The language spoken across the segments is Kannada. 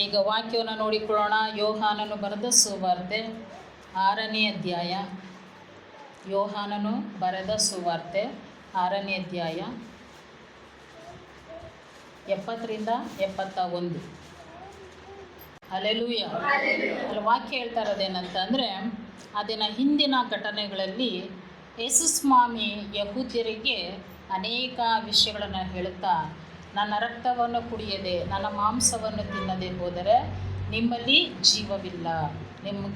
ಈಗ ವಾಕ್ಯವನ್ನು ನೋಡಿಕೊಳ್ಳೋಣ. ಯೋಹಾನನು ಬರೆದ ಸುವಾರ್ತೆ 6ನೇ ಅಧ್ಯಾಯ. ಯೋಹಾನನು ಬರೆದ ಸುವಾರ್ತೆ 6ನೇ ಅಧ್ಯಾಯ 70ರಿಂದ 71. ಹಲ್ಲೆಲೂಯ. ಅಲ್ಲಿ ವಾಕ್ಯ ಹೇಳ್ತಾ ಇರೋದೇನಂತಂದರೆ, ಅದನ್ನ ಹಿಂದಿನ ಘಟನೆಗಳಲ್ಲಿ ಯೇಸು ಸ್ವಾಮಿ ಯಹೂದ್ಯರಿಗೆ ಅನೇಕ ವಿಷಯಗಳನ್ನು ಹೇಳುತ್ತಾ, ನನ್ನ ರಕ್ತವನ್ನು ಕುಡಿಯದೆ ನನ್ನ ಮಾಂಸವನ್ನು ತಿನ್ನದೆ ಹೋದರೆ ನಿಮ್ಮಲ್ಲಿ ಜೀವವಿಲ್ಲ,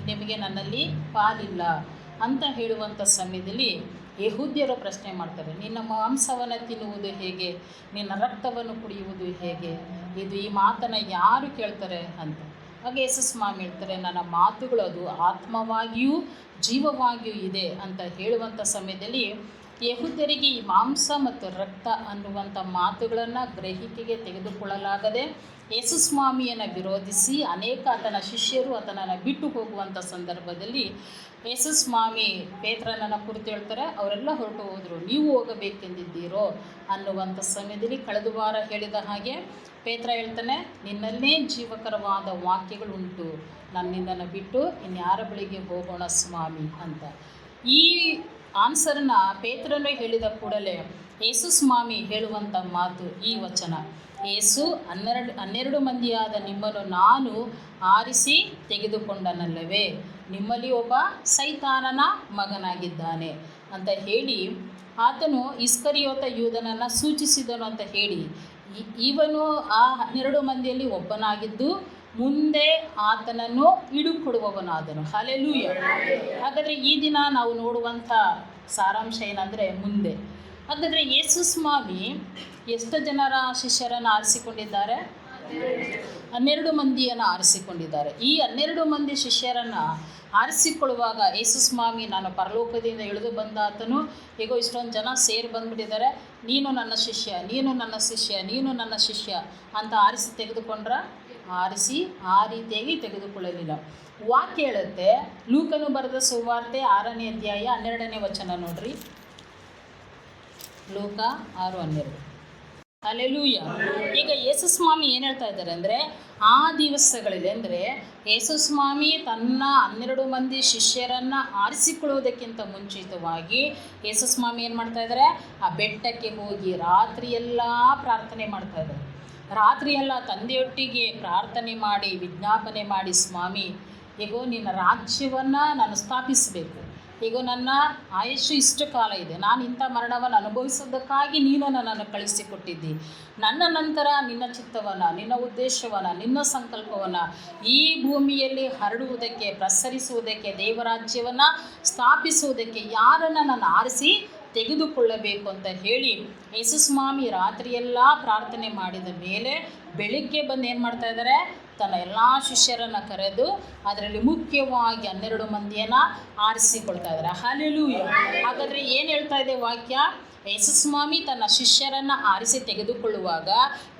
ನಿಮಗೆ ನನ್ನಲ್ಲಿ ಪಾಲಿಲ್ಲ ಅಂತ ಹೇಳುವಂಥ ಸಮಯದಲ್ಲಿ ಯಹೂದ್ಯರು ಪ್ರಶ್ನೆ ಮಾಡ್ತಾರೆ, ನಿನ್ನ ಮಾಂಸವನ್ನು ತಿನ್ನುವುದು ಹೇಗೆ, ನಿನ್ನ ರಕ್ತವನ್ನು ಕುಡಿಯುವುದು ಹೇಗೆ, ಈ ಮಾತನ್ನು ಯಾರು ಕೇಳ್ತಾರೆ ಅಂತ. ಹಾಗೆ ಯೇಸು ಸ್ವಾಮಿ ಹೇಳ್ತಾರೆ, ನನ್ನ ಮಾತುಗಳು ಅದು ಆತ್ಮವಾಗಿಯೂ ಜೀವವಾಗಿಯೂ ಇದೆ ಅಂತ ಹೇಳುವಂಥ ಸಮಯದಲ್ಲಿ ಯಹೂದ್ಯರಿಗೆ ಈ ಮಾಂಸ ಮತ್ತು ರಕ್ತ ಅನ್ನುವಂಥ ಮಾತುಗಳನ್ನು ಗ್ರಹಿಕೆಗೆ ತೆಗೆದುಕೊಳ್ಳಲಾಗದೆ ಯೇಸು ಸ್ವಾಮಿಯನ್ನು ವಿರೋಧಿಸಿ ಅನೇಕ ಆತನ ಶಿಷ್ಯರು ಆತನನ್ನು ಬಿಟ್ಟು ಹೋಗುವಂಥ ಸಂದರ್ಭದಲ್ಲಿ ಯೇಸು ಸ್ವಾಮಿ ಪೇತ್ರನನ್ನು ಕುರಿತು ಹೇಳ್ತಾರೆ, ಅವರೆಲ್ಲ ಹೊರಟು ಹೋದರು, ನೀವು ಹೋಗಬೇಕೆಂದಿದ್ದೀರೋ ಅನ್ನುವಂಥ ಸಮಯದಲ್ಲಿ ಕಳೆದ ವಾರ ಹೇಳಿದ ಹಾಗೆ ಪೇತ್ರ ಹೇಳ್ತಾನೆ, ನಿನ್ನಲ್ಲೇ ಜೀವಕರವಾದ ವಾಕ್ಯಗಳು ಉಂಟು, ನನ್ನಿಂದನ್ನು ಬಿಟ್ಟು ಇನ್ಯಾರ ಬಳಿಗೆ ಹೋಗೋಣ ಸ್ವಾಮಿ ಅಂತ. ಈ ಆನ್ಸರ್ನ ಪೇತ್ರನೇ ಹೇಳಿದ ಕೂಡಲೇ ಯೇಸು ಸ್ವಾಮಿ ಹೇಳುವಂಥ ಮಾತು ಈ ವಚನ, ಯೇಸು 12 ಮಂದಿಯಾದ ನಿಮ್ಮನ್ನು ನಾನು ಆರಿಸಿ ತೆಗೆದುಕೊಂಡನಲ್ಲವೇ, ನಿಮ್ಮಲ್ಲಿ ಒಬ್ಬ ಸೈತಾನನ ಮಗನಾಗಿದ್ದಾನೆ ಅಂತ ಹೇಳಿ ಆತನು ಇಸ್ಕರಿಯೋತ ಯೂದನನ್ನು ಸೂಚಿಸಿದನು ಅಂತ ಹೇಳಿ, ಇವನು ಆ 12 ಮಂದಿಯಲ್ಲಿ ಒಬ್ಬನಾಗಿದ್ದು ಮುಂದೆ ಆತನನ್ನು ಹಿಡುಕೊಡುವವನಾದನು. ಹಲ್ಲೆಲೂಯ. ಹಾಗಾದರೆ ಈ ದಿನ ನಾವು ನೋಡುವಂಥ ಸಾರಾಂಶ ಏನಂದರೆ ಮುಂದೆ. ಹಾಗಾದರೆ ಯೇಸು ಸ್ವಾಮಿ ಎಷ್ಟು ಜನರ ಶಿಷ್ಯರನ್ನು ಆರಿಸಿಕೊಂಡಿದ್ದಾರೆ? 12 ಮಂದಿಯನ್ನು ಆರಿಸಿಕೊಂಡಿದ್ದಾರೆ. ಈ 12 ಮಂದಿ ಶಿಷ್ಯರನ್ನು ಆರಿಸಿಕೊಳ್ಳುವಾಗ ಯೇಸು ಸ್ವಾಮಿ, ನಾನು ಪರಲೋಕದಿಂದ ಇಳಿದು ಬಂದ ಆತನು, ಈಗ ಇಷ್ಟೊಂದು ಜನ ಸೇರಿ ಬಂದುಬಿಟ್ಟಿದ್ದಾರೆ, ನೀನು ನನ್ನ ಶಿಷ್ಯ, ನೀನು ನನ್ನ ಶಿಷ್ಯ, ನೀನು ನನ್ನ ಶಿಷ್ಯ ಅಂತ ಆರಿಸಿ ತೆಗೆದುಕೊಂಡ್ರ? ಆರಿಸಿ ಆ ರೀತಿಯಾಗಿ ತೆಗೆದುಕೊಳ್ಳಲಿಲ್ಲ. ವಾಕ್ಯ ಹೇಳುತ್ತೆ, ಲೂಕನು ಬರೆದ ಸುವಾರ್ತೆ 6ನೇ ಅಧ್ಯಾಯ 12ನೇ ವಚನ ನೋಡ್ರಿ. ಲೂಕ 6:12. ಹಲ್ಲೆಲೂಯ. ಈಗ ಯೇಸು ಸ್ವಾಮಿ ಏನು ಹೇಳ್ತಾ ಇದ್ದಾರೆ ಅಂದರೆ, ಆ ದಿವಸಗಳಲ್ಲಿ ಅಂದರೆ ಯೇಸು ಸ್ವಾಮಿ ತನ್ನ 12 ಮಂದಿ ಶಿಷ್ಯರನ್ನು ಆರಿಸಿಕೊಳ್ಳುವುದಕ್ಕಿಂತ ಮುಂಚಿತವಾಗಿ ಯೇಸು ಸ್ವಾಮಿ ಏನು ಮಾಡ್ತಾ ಇದ್ದಾರೆ, ಆ ಬೆಟ್ಟಕ್ಕೆ ಹೋಗಿ ರಾತ್ರಿಯೆಲ್ಲ ಪ್ರಾರ್ಥನೆ ಮಾಡ್ತಾ ಇದ್ದಾರೆ. ರಾತ್ರಿಯೆಲ್ಲ ತಂದೆಯೊಟ್ಟಿಗೆ ಪ್ರಾರ್ಥನೆ ಮಾಡಿ ವಿಜ್ಞಾಪನೆ ಮಾಡಿ, ಸ್ವಾಮಿ ಹೇಗೋ ನಿನ್ನ ರಾಜ್ಯವನ್ನು ನಾನು ಸ್ಥಾಪಿಸಬೇಕು, ಹೇಗೋ ನನ್ನ ಆಯುಷ್ಯ ಇಷ್ಟು ಕಾಲ ಇದೆ, ನಾನು ಇಂಥ ಮರಣವನ್ನು ಅನುಭವಿಸೋದಕ್ಕಾಗಿ ನೀನು ನನ್ನನ್ನು ಕಳಿಸಿಕೊಟ್ಟಿದ್ದಿ, ನನ್ನ ನಂತರ ನಿನ್ನ ಚಿತ್ತವನ್ನು, ನಿನ್ನ ಉದ್ದೇಶವನ್ನು, ನಿನ್ನ ಸಂಕಲ್ಪವನ್ನು ಈ ಭೂಮಿಯಲ್ಲಿ ಹರಡುವುದಕ್ಕೆ, ಪ್ರಸರಿಸುವುದಕ್ಕೆ, ದೇವರಾಜ್ಯವನ್ನು ಸ್ಥಾಪಿಸುವುದಕ್ಕೆ ಯಾರನ್ನು ನಾನು ಆರಿಸಿ ತೆಗೆದುಕೊಳ್ಳಬೇಕು ಅಂತ ಹೇಳಿ ಯೇಸು ಸ್ವಾಮಿ ರಾತ್ರಿಯೆಲ್ಲ ಪ್ರಾರ್ಥನೆ ಮಾಡಿದ ಮೇಲೆ ಬೆಳಿಗ್ಗೆ ಬಂದು ಏನು ಮಾಡ್ತಾ ಇದ್ದಾರೆ, ತನ್ನ ಎಲ್ಲ ಶಿಷ್ಯರನ್ನು ಕರೆದು ಅದರಲ್ಲಿ ಮುಖ್ಯವಾಗಿ 12 ಮಂದಿಯನ್ನು ಆರಿಸಿಕೊಳ್ತಾ ಇದ್ದಾರೆ. ಹಲ್ಲೆಲೂಯ. ಹಾಗಾದರೆ ಏನು ಹೇಳ್ತಾ ಇದೆ ವಾಕ್ಯ? ಯೇಸು ಸ್ವಾಮಿ ತನ್ನ ಶಿಷ್ಯರನ್ನು ಆರಿಸಿ ತೆಗೆದುಕೊಳ್ಳುವಾಗ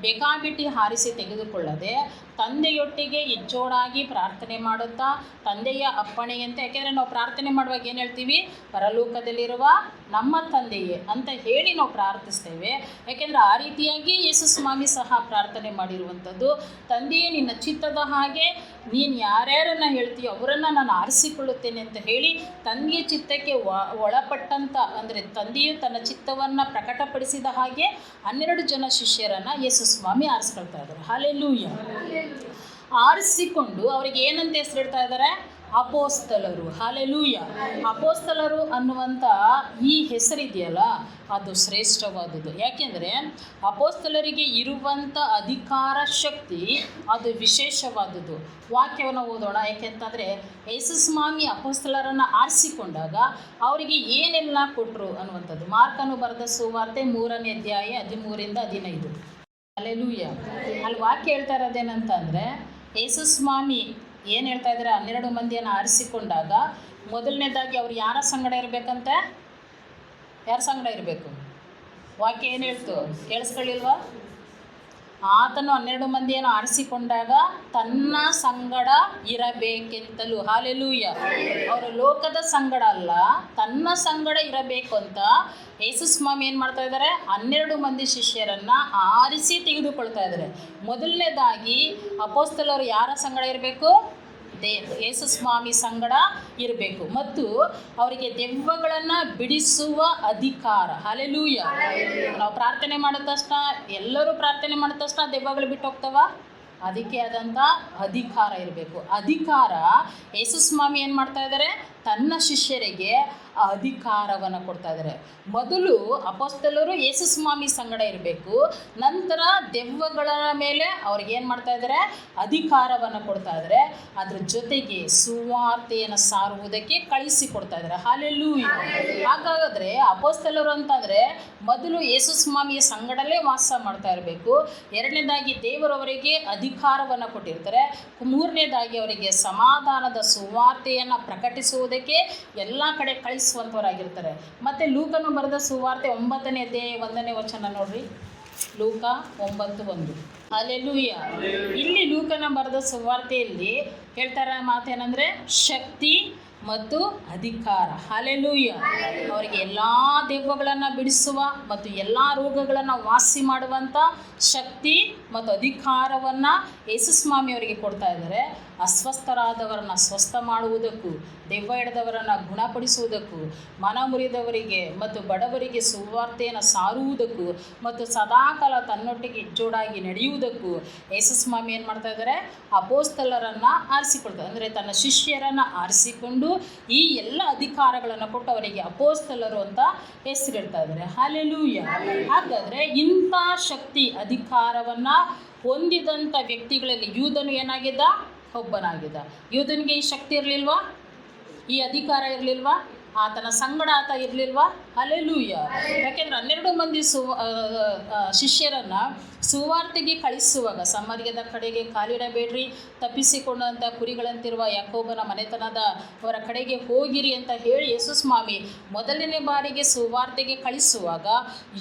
ಬೇಕಾಬಿಟ್ಟಿ ಆರಿಸಿ ತೆಗೆದುಕೊಳ್ಳದೆ ತಂದೆಯೊಟ್ಟಿಗೆ ಹೆಚ್ಚೋಡಾಗಿ ಪ್ರಾರ್ಥನೆ ಮಾಡುತ್ತಾ, ತಂದೆಯ ಅಪ್ಪಣೆಯಂತೆ, ಯಾಕೆಂದರೆ ನಾವು ಪ್ರಾರ್ಥನೆ ಮಾಡುವಾಗ ಏನು ಹೇಳ್ತೀವಿ, ಪರಲೋಕದಲ್ಲಿರುವ ನಮ್ಮ ತಂದೆಯೇ ಅಂತ ಹೇಳಿ ನಾವು ಪ್ರಾರ್ಥಿಸ್ತೇವೆ. ಯಾಕೆಂದರೆ ಆ ರೀತಿಯಾಗಿ ಯೇಸು ಸ್ವಾಮಿ ಸಹ ಪ್ರಾರ್ಥನೆ ಮಾಡಿರುವಂಥದ್ದು. ತಂದೆಯೇ ನಿನ್ನ ಚಿತ್ತದ ಹಾಗೆ ನೀನು ಯಾರ್ಯಾರನ್ನು ಹೇಳ್ತೀಯೋ ಅವರನ್ನು ನಾನು ಆರಿಸಿಕೊಳ್ಳುತ್ತೇನೆ ಅಂತ ಹೇಳಿ ತಂದೆಯ ಚಿತ್ತಕ್ಕೆ ಒಳಪಟ್ಟಂಥ, ಅಂದರೆ ತಂದೆಯು ತನ್ನ ಚಿತ್ತವನ್ನು ಪ್ರಕಟಪಡಿಸಿದ ಹಾಗೆ 12 ಜನ ಶಿಷ್ಯರನ್ನು ಯೇಸು ಸ್ವಾಮಿ ಆರಿಸ್ಕೊಳ್ತಾ ಇದ್ದಾರೆ. ಹಲ್ಲೆಲೂಯ. ಆರಿಸಿಕೊಂಡು ಅವರಿಗೆ ಏನಂತ ಹೆಸರಿಡ್ತಾ ಇದ್ದಾರೆ? ಅಪೋಸ್ತಲರು. ಹಲ್ಲೆಲೂಯ. ಅಪೋಸ್ತಲರು ಅನ್ನುವಂಥ ಈ ಹೆಸರಿದೆಯಲ್ಲ, ಅದು ಶ್ರೇಷ್ಠವಾದುದು. ಯಾಕೆಂದರೆ ಅಪೋಸ್ತಲರಿಗೆ ಇರುವಂಥ ಅಧಿಕಾರ ಶಕ್ತಿ ಅದು ವಿಶೇಷವಾದುದು. ವಾಕ್ಯವನ್ನು ಓದೋಣ. ಯಾಕೆಂತಂದರೆ ಯೇಸು ಸ್ವಾಮಿ ಅಪೋಸ್ತಲರನ್ನು ಆರಿಸಿಕೊಂಡಾಗ ಅವರಿಗೆ ಏನೆಲ್ಲ ಕೊಟ್ಟರು ಅನ್ನುವಂಥದ್ದು. ಮಾರ್ಕನು ಬರೆದ ಸುವಾರ್ತೆ 3ನೇ ಅಧ್ಯಾಯ 13ರಿಂದ 15. ಹಲ್ಲೆಲೂಯ. ಅಲ್ಲಿ ವಾಕ್ಯ ಹೇಳ್ತಾ ಇರೋದೇನಂತಂದರೆ, ಯೇಸು ಸ್ವಾಮಿ ಏನು ಹೇಳ್ತಾ ಇದ್ದಾರೆ, 12 ಮಂದಿಯನ್ನು ಆರಿಸಿಕೊಂಡಾಗ ಮೊದಲನೇದಾಗಿ ಅವ್ರು ಯಾರ ಸಂಗಡ ಇರಬೇಕಂತೆ? ಯಾರ ಸಂಗಡ ಇರಬೇಕು? ವಾಕ್ಯ ಏನು ಹೇಳ್ತು? ಕೇಳಿಸ್ಕೊಳ್ಳಿಲ್ವಾ? ಆತನು 12 ಮಂದಿಯನ್ನು ಆರಿಸಿಕೊಂಡಾಗ ತನ್ನ ಸಂಗಡ ಇರಬೇಕೆಂತಲೂ. ಹಾಲೆಲೂಯ. ಅವರು ಲೋಕದ ಸಂಗಡ ಅಲ್ಲ, ತನ್ನ ಸಂಗಡ ಇರಬೇಕು ಅಂತ ಯೇಸು ಸ್ವಾಮಿ ಏನು ಮಾಡ್ತಾ ಇದ್ದಾರೆ? 12 ಮಂದಿ ಶಿಷ್ಯರನ್ನು ಆರಿಸಿ ತೆಗೆದುಕೊಳ್ತಾ ಇದ್ದಾರೆ. ಮೊದಲನೇದಾಗಿ ಅಪೊಸ್ತಲರು ಯಾರ ಸಂಗಡ ಇರಬೇಕು? ಯೇಸು ಸ್ವಾಮಿ ಸಂಗಡ ಇರಬೇಕು ಮತ್ತು ಅವರಿಗೆ ದೆವ್ವಗಳನ್ನು ಬಿಡಿಸುವ ಅಧಿಕಾರ. ಹಾಲೆಲೂಯ. ನಾವು ಪ್ರಾರ್ಥನೆ ಮಾಡಿದ ತಕ್ಷಣ, ಎಲ್ಲರೂ ಪ್ರಾರ್ಥನೆ ಮಾಡಿದ ತಕ್ಷಣ ದೆವ್ವಗಳು ಬಿಟ್ಟು ಹೋಗ್ತಾವ? ಅದಕ್ಕೆ ಆದಂಥ ಅಧಿಕಾರ ಇರಬೇಕು. ಅಧಿಕಾರ ಯೇಸು ಸ್ವಾಮಿ ಏನು ಮಾಡ್ತಾ ಇದ್ದಾರೆ? ತನ್ನ ಶಿಷ್ಯರಿಗೆ ಆ ಅಧಿಕಾರವನ್ನು ಕೊಡ್ತಾ ಇದ್ದಾರೆ. ಮೊದಲು ಅಪೊಸ್ತಲರು ಯೇಸು ಸ್ವಾಮಿ ಸಂಗಡ ಇರಬೇಕು, ನಂತರ ದೆವ್ವಗಳ ಮೇಲೆ ಅವ್ರಿಗೆ ಏನು ಮಾಡ್ತಾ ಇದ್ದಾರೆ? ಅಧಿಕಾರವನ್ನು ಕೊಡ್ತಾ ಇದ್ದಾರೆ. ಅದ್ರ ಜೊತೆಗೆ ಸುವಾರ್ತೆಯನ್ನು ಸಾರುವುದಕ್ಕೆ ಕಳಿಸಿಕೊಡ್ತಾ ಇದ್ದಾರೆ. ಹಾಲೆಲೂಯ. ಹಾಗಾದರೆ ಅಪೊಸ್ತಲರು ಅಂತಂದರೆ ಮೊದಲು ಯೇಸು ಸ್ವಾಮಿಯ ಸಂಗಡಲೇ ವಾಸ ಮಾಡ್ತಾ ಇರಬೇಕು. ಎರಡನೇದಾಗಿ ದೇವರವರಿಗೆ ಅಧಿಕಾರವನ್ನು ಕೊಟ್ಟಿರ್ತಾರೆ. ಮೂರನೇದಾಗಿ ಅವರಿಗೆ ಸಮಾಧಾನದ ಸುವಾರ್ತೆಯನ್ನು ಪ್ರಕಟಿಸುವುದಕ್ಕೆ ಎಲ್ಲ ಕಡೆ ಕಳಿಸುವಂಥವರಾಗಿರ್ತಾರೆ. ಮತ್ತು ಲೂಕನು ಬರೆದ ಸುವಾರ್ತೆ 9ನೇ ಅಧ್ಯಾಯ 1ನೇ ವಚನ ನೋಡ್ರಿ. ಲೂಕ 9:1. ಹಲ್ಲೆಲೂಯ. ಇಲ್ಲಿ ಲೂಕನ ಬರೆದ ಸುವಾರ್ತೆಯಲ್ಲಿ ಹೇಳ್ತಾರೆ ಮಾತೇನೆಂದರೆ ಶಕ್ತಿ ಮತ್ತು ಅಧಿಕಾರ. ಹಲ್ಲೆಲೂಯ. ಅವರಿಗೆ ಎಲ್ಲ ದೆವ್ವಗಳನ್ನು ಬಿಡಿಸುವ ಮತ್ತು ಎಲ್ಲ ರೋಗಗಳನ್ನು ವಾಸಿ ಮಾಡುವಂಥ ಶಕ್ತಿ ಮತ್ತು ಅಧಿಕಾರವನ್ನು ಯೇಸು ಸ್ವಾಮಿ ಅವರಿಗೆ ಕೊಡ್ತಾ ಇದ್ದಾರೆ. ಅಸ್ವಸ್ಥರಾದವರನ್ನು ಸ್ವಸ್ಥ ಮಾಡುವುದಕ್ಕೂ, ದೆವ್ವ ಹಿಡಿದವರನ್ನು ಗುಣಪಡಿಸುವುದಕ್ಕೂ, ಮನ ಮುರಿದವರಿಗೆ ಮತ್ತು ಬಡವರಿಗೆ ಸುವಾರ್ತೆಯನ್ನು ಸಾರುವುದಕ್ಕೂ ಮತ್ತು ಸದಾಕಾಲ ತನ್ನೊಟ್ಟಿಗೆ ಜೋಡಾಗಿ ನಡೆಯುವುದಕ್ಕೂ ಯೇಸು ಸ್ವಾಮಿ ಏನು ಮಾಡ್ತಾ ಇದ್ದಾರೆ? ಅಪೊಸ್ತಲರನ್ನು ಆರಿಸಿಕೊಳ್ತಾರೆ. ಅಂದರೆ ತನ್ನ ಶಿಷ್ಯರನ್ನು ಆರಿಸಿಕೊಂಡು ಈ ಎಲ್ಲ ಅಧಿಕಾರಗಳನ್ನು ಕೊಟ್ಟು ಅವರಿಗೆ ಅಪೊಸ್ತಲರು ಅಂತ ಹೆಸರಿಡ್ತಾ ಇದ್ದಾರೆ. ಹಲ್ಲೆಲೂಯ. ಹಾಗಾದರೆ ಇಂಥ ಶಕ್ತಿ ಅಧಿಕಾರವನ್ನು ಹೊಂದಿದಂಥ ವ್ಯಕ್ತಿಗಳಲ್ಲಿ ಯೂದನು ಏನಾಗಿದ್ದ? ಒಬ್ಬನಾಗಿದ್ದ. ಯೂದನಿಗೆ ಈ ಶಕ್ತಿ ಇರಲಿಲ್ವಾ? ಈ ಅಧಿಕಾರ ಇರಲಿಲ್ವಾ? ಆತನ ಸಂಗಡ ಆತ ಇರಲಿಲ್ವಾ? ಹಲ್ಲೆಲೂಯ. ಯಾಕೆಂದರೆ 12 ಮಂದಿ ಶಿಷ್ಯರನ್ನು ಸುವಾರ್ತೆಗೆ ಕಳಿಸುವಾಗ ಸಮಾರ್ಯದ ಕಡೆಗೆ ಕಾಲಿಡಬೇಡ್ರಿ, ತಪ್ಪಿಸಿಕೊಂಡಂಥ ಕುರಿಗಳಂತಿರುವ ಯಾಕೋಬನ ಮನೆತನದವರ ಕಡೆಗೆ ಹೋಗಿರಿ ಅಂತ ಹೇಳಿ ಯೇಸು ಸ್ವಾಮಿ ಮೊದಲನೇ ಬಾರಿಗೆ ಸುವಾರ್ತೆಗೆ ಕಳಿಸುವಾಗ